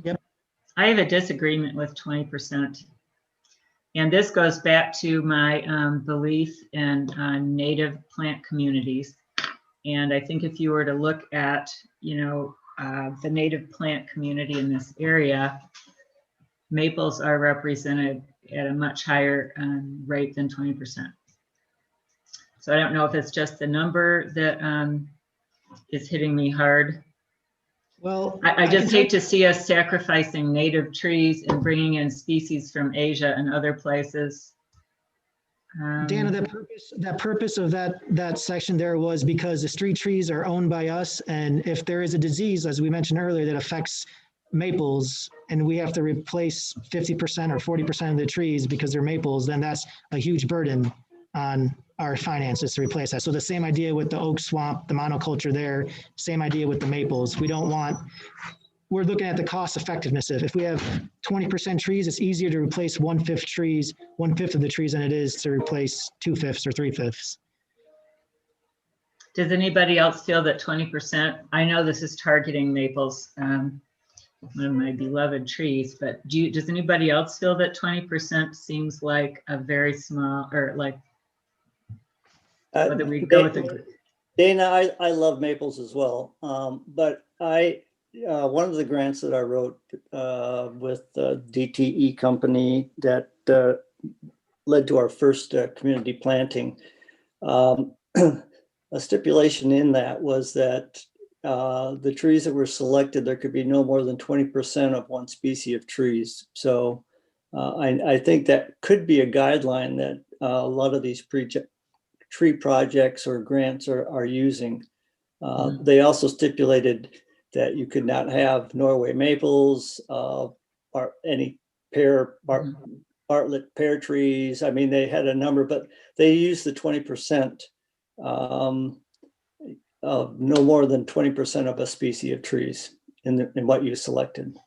Yep.
I have a disagreement with 20%. And this goes back to my belief in native plant communities. And I think if you were to look at, you know, the native plant community in this area, maples are represented at a much higher rate than 20%. So I don't know if it's just the number that is hitting me hard.
Well,
I just hate to see us sacrificing native trees and bringing in species from Asia and other places.
Dana, that purpose of that section there was because the street trees are owned by us, and if there is a disease, as we mentioned earlier, that affects maples, and we have to replace 50% or 40% of the trees because they're maples, then that's a huge burden on our finances to replace that. So the same idea with the oak swamp, the monoculture there, same idea with the maples. We're looking at the cost effectiveness. If we have 20% trees, it's easier to replace 1/5 of the trees than it is to replace 2/5 or 3/5.
Does anybody else feel that 20%, I know this is targeting maples, one of my beloved trees, but does anybody else feel that 20% seems like a very small, or like, whether we go with the,
Dana, I love maples as well, but one of the grants that I wrote with the DTE company that led to our first community planting, a stipulation in that was that the trees that were selected, there could be no more than 20% of one species of trees. So I think that could be a guideline that a lot of these tree projects or grants are using. They also stipulated that you could not have Norway maples or any Bartlett pear trees. I mean, they had a number, but they used the 20% of no more than 20% of a species of trees in what you selected.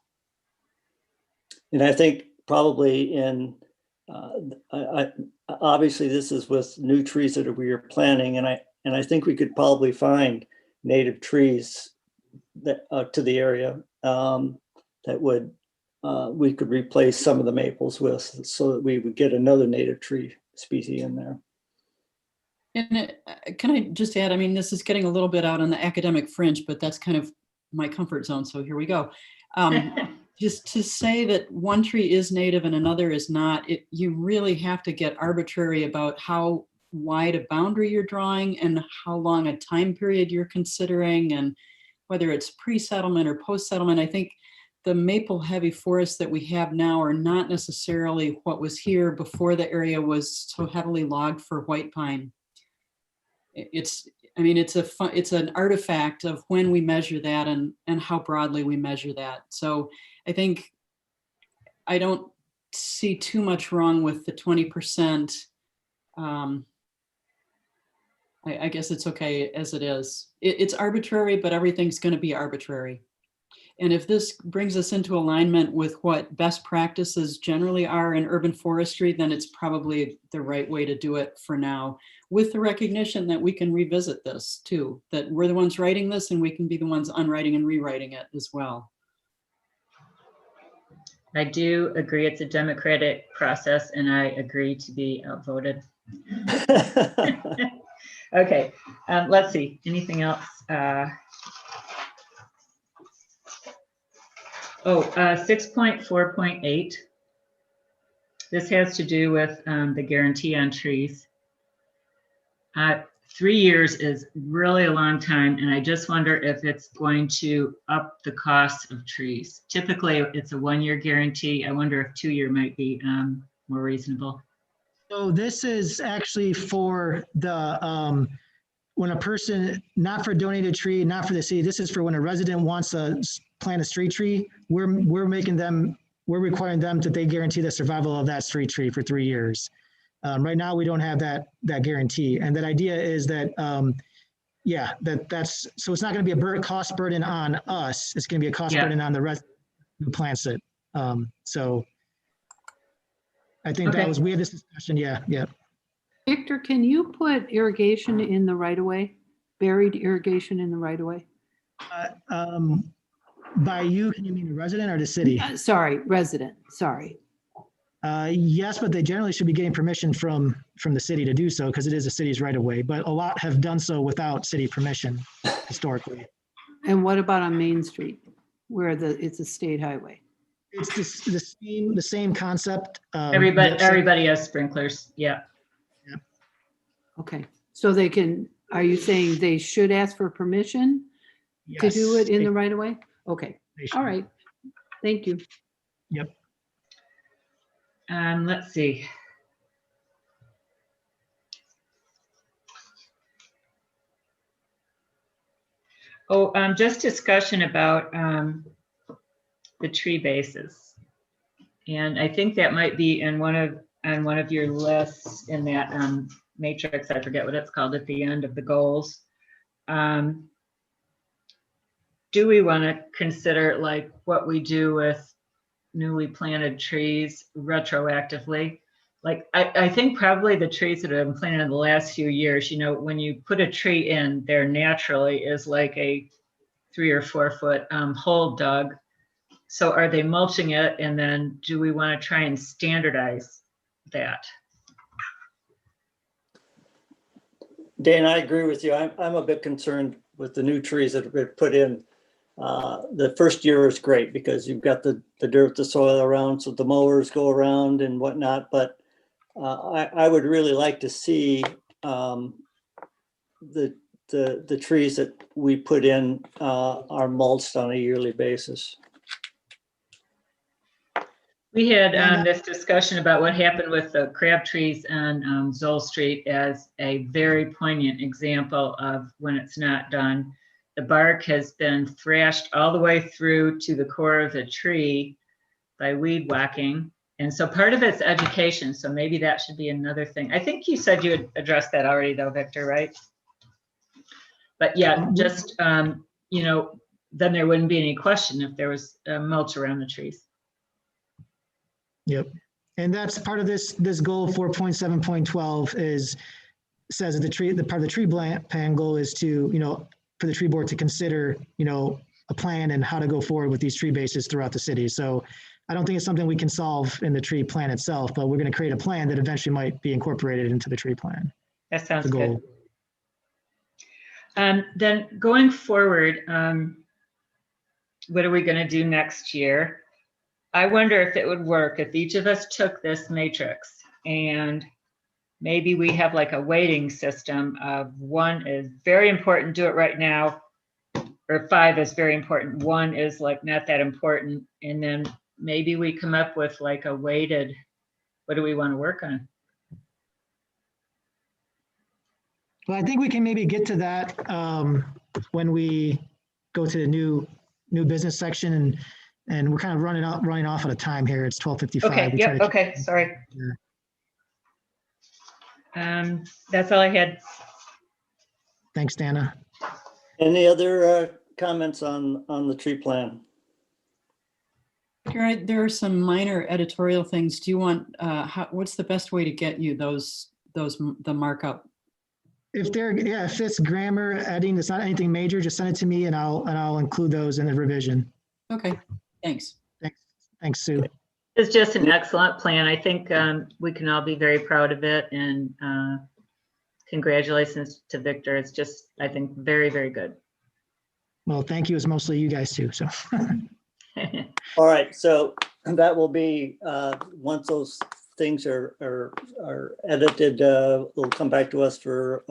And I think probably obviously this is with new trees that we are planting, and I think we could probably find native trees that to the area that would we could replace some of the maples with, so that we would get another native tree species in there.
And can I just add, I mean, this is getting a little bit out on the academic fringe, but that's kind of my comfort zone. So here we go. Just to say that one tree is native and another is not, you really have to get arbitrary about how wide a boundary you're drawing and how long a time period you're considering, and whether it's pre-settlement or post-settlement. I think the maple heavy forests that we have now are not necessarily what was here before the area was so heavily logged for white pine. It's an artifact of when we measure that and how broadly we measure that. So I think I don't see too much wrong with the 20%. I guess it's okay as it is. It's arbitrary, but everything's going to be arbitrary. And if this brings us into alignment with what best practices generally are in urban forestry, then it's probably the right way to do it for now, with the recognition that we can revisit this too, that we're the ones writing this and we can be the ones unwriting and rewriting it as well.
I do agree it's a democratic process, and I agree to be outvoted. Okay, let's see, anything else? 6.4.8. This has to do with the guarantee on trees. 3 years is really a long time, and I just wonder if it's going to up the cost of trees. Typically, it's a 1-year guarantee. I wonder if 2-year might be more reasonable.
So this is actually for the, when a person, not for a donated tree, not for the city, this is for when a resident wants to plant a street tree, we're requiring them that they guarantee the survival of that street tree for 3 years. Right now, we don't have that guarantee. And that idea is that, so it's not going to be a cost burden on us. It's going to be a cost burden on the resident who plants it. So I think we had this discussion. Yeah.
Victor, can you put irrigation in the right of way? Buried irrigation in the right of way?
By you, can you mean the resident or the city?
Sorry, resident, sorry.
Yes, but they generally should be getting permission from the city to do so, because it is a city's right of way, but a lot have done so without city permission historically.
And what about on Main Street, where it's a state highway?
It's the same concept.
Everybody has sprinklers. Yeah.
Okay, so they can, are you saying they should ask for permission to do it in the right of way? Okay, all right, thank you.
Yep.
Let's see. Just discussion about the tree bases. And I think that might be in one of your lists in that matrix, I forget what it's called, at the end of the goals. Do we want to consider like what we do with newly planted trees retroactively? Like, I think probably the trees that have been planted in the last few years, you know, when you put a tree in, there naturally is like a 3 or 4 foot hole dug. So are they mulching it? And then do we want to try and standardize that?
Dan, I agree with you. I'm a bit concerned with the new trees that have been put in. The first year is great because you've got the dirt, the soil around, so the mowers go around and whatnot. But I would really like to see the trees that we put in are mulched on a yearly basis.
We had this discussion about what happened with the crab trees on Zoll Street as a very poignant example of when it's not done. The bark has been thrashed all the way through to the core of the tree by weed whacking. And so part of it's education. So maybe that should be another thing. I think you said you had addressed that already though, Victor, right? But yeah, just, you know, then there wouldn't be any question if there was mulch around the trees.
Yep. And that's part of this goal 4.7.12 says that the part of the tree plan goal is to, you know, for the tree board to consider, you know, a plan and how to go forward with these tree bases throughout the city. So I don't think it's something we can solve in the tree plan itself, but we're going to create a plan that eventually might be incorporated into the tree plan.
That sounds
The goal.
good. Then going forward, what are we going to do next year? I wonder if it would work if each of us took this matrix and maybe we have like a weighting system of 1 is very important, do it right now, or 5 is very important, 1 is like not that important, and then maybe we come up with like a weighted, what do we want to work on?
Well, I think we can maybe get to that when we go to the new business section, and we're kind of running off at a time here. It's 12:55.
Okay, yep, okay, sorry. That's all I had.
Thanks, Dana.
Any other comments on the tree plan?
There are some minor editorial things. Do you want, what's the best way to get you the markup?
If it's grammar, editing, it's not anything major, just send it to me and I'll include those in the revision.
Okay, thanks.
Thanks, Sue.
It's just an excellent plan. I think we can all be very proud of it, and congratulations to Victor. It's just, I think, very, very good.
Well, thank you. It's mostly you guys too, so. All right, so that will be, once those things are edited, will come back to us for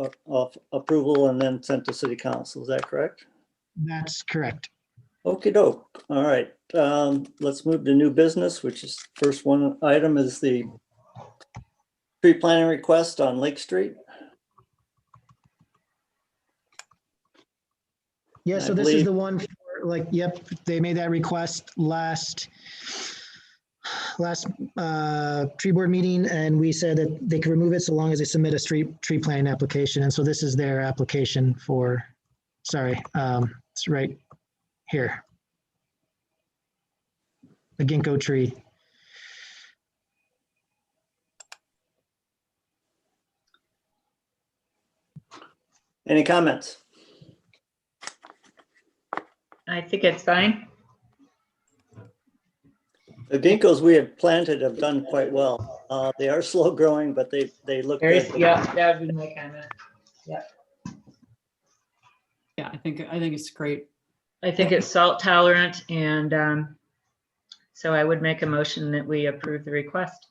approval and then sent to city council. Is that correct?
That's correct.
Okie doke. All right, let's move to new business, which is first one item is the tree planting request on Lake Street.
Yeah, so this is the one for yep, they made that request last tree board meeting, and we said that they could remove it so long as they submit a tree planting application. And so this is their application for, sorry, it's right here. The ginkgo tree.
Any comments?
I think it's fine.
The ginkgos we have planted have done quite well. They are slow growing, but they look good.
Yeah, that would be my comment. Yeah.
Yeah, I think it's great.
I think it's salt tolerant, and so I would make a motion that we approve the request.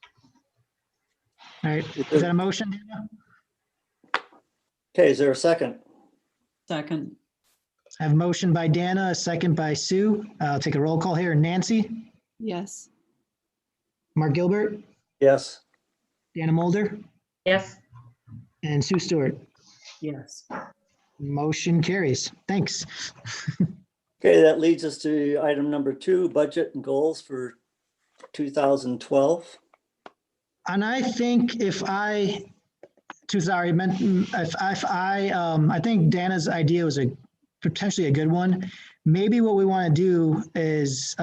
All right, is that a motion, Dana?
Okay, is there a second?
Second.
I have a motion by Dana, a second by Sue. I'll take a roll call here. Nancy,
Yes.
Mark Gilbert,
Yes.
Dana Mulder,
Yes.
and Sue Stewart.
Yes.
Motion carries. Thanks.
Okay, that leads us to item number 2, budget and goals for 2012.
And I think if I sorry, I think Dana's idea was potentially a good one. Maybe what we want to do is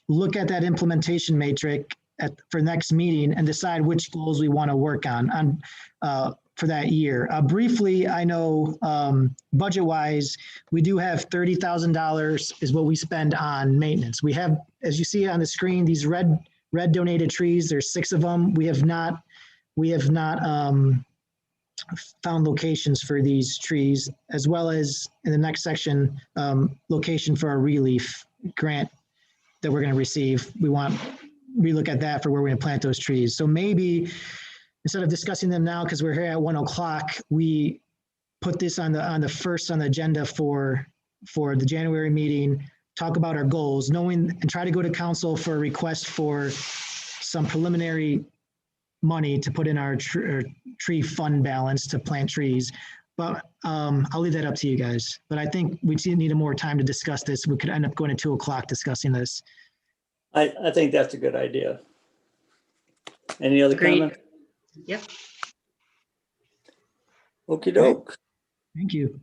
look at that implementation matrix for next meeting and decide which goals we want to work on for that year. Briefly, I know budget-wise, we do have $30,000 is what we spend on maintenance. We have, as you see on the screen, these red donated trees. There's 6 of them. We have not found locations for these trees, as well as in the next section, location for our relief grant that we're going to receive. We want relook at that for where we're going to plant those trees. So maybe instead of discussing them now, because we're here at 1 o'clock, we put this on the first on the agenda for the January meeting, talk about our goals, knowing and try to go to council for a request for some preliminary money to put in our tree fund balance to plant trees. But I'll leave that up to you guys. But I think we need more time to discuss this. We could end up going to 2 o'clock discussing this.
I think that's a good idea. Any other
Agreed.
comment?
Yep.
Okey doke.
Thank you.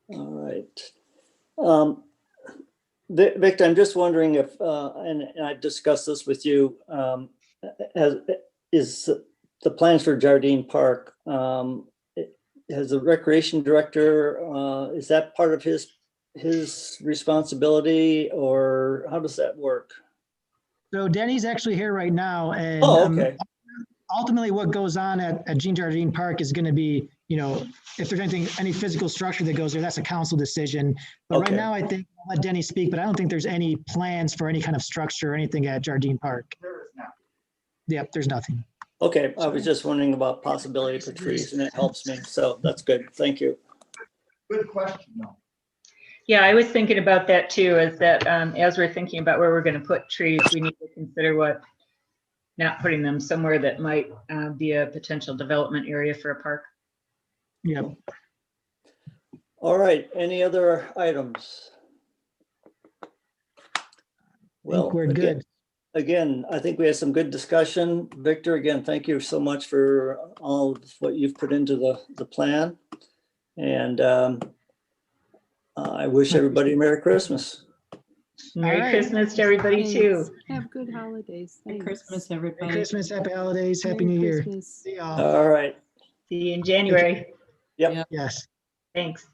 All right. Victor, I'm just wondering if, and I've discussed this with you, is the plans for Jardine Park, has the recreation director, is that part of his responsibility, or how does that work?
So Denny's actually here right now, and
Oh, okay.
ultimately what goes on at Jean Jardine Park is going to be, if there's any physical structure that goes there, that's a council decision. But
Okay.
right now, I think I'll let Denny speak, but I don't think there's any plans for any kind of structure or anything at Jardine Park.
There is not.
Yep, there's nothing.
Okay, I was just wondering about possibility for trees, and it helps me, so that's good. Thank you.
Good question, though.
Yeah, I was thinking about that too, is that as we're thinking about where we're going to put trees, we need to consider not putting them somewhere that might be a potential development area for a park.
Yep.
All right, any other items?
I
Well,
think we're good.
Again, I think we had some good discussion. Victor, again, thank you so much for all of what you've put into the plan. And I wish everybody a Merry Christmas.
Merry
All right.
Christmas to everybody too.
Thanks. Have good holidays.
Merry
Thanks.
Christmas,
Merry
everybody.
Christmas, happy holidays, happy
Merry
New Year.
Christmas.
See y'all.
All right.
See you in January.
Yep.
Yes.
Thanks.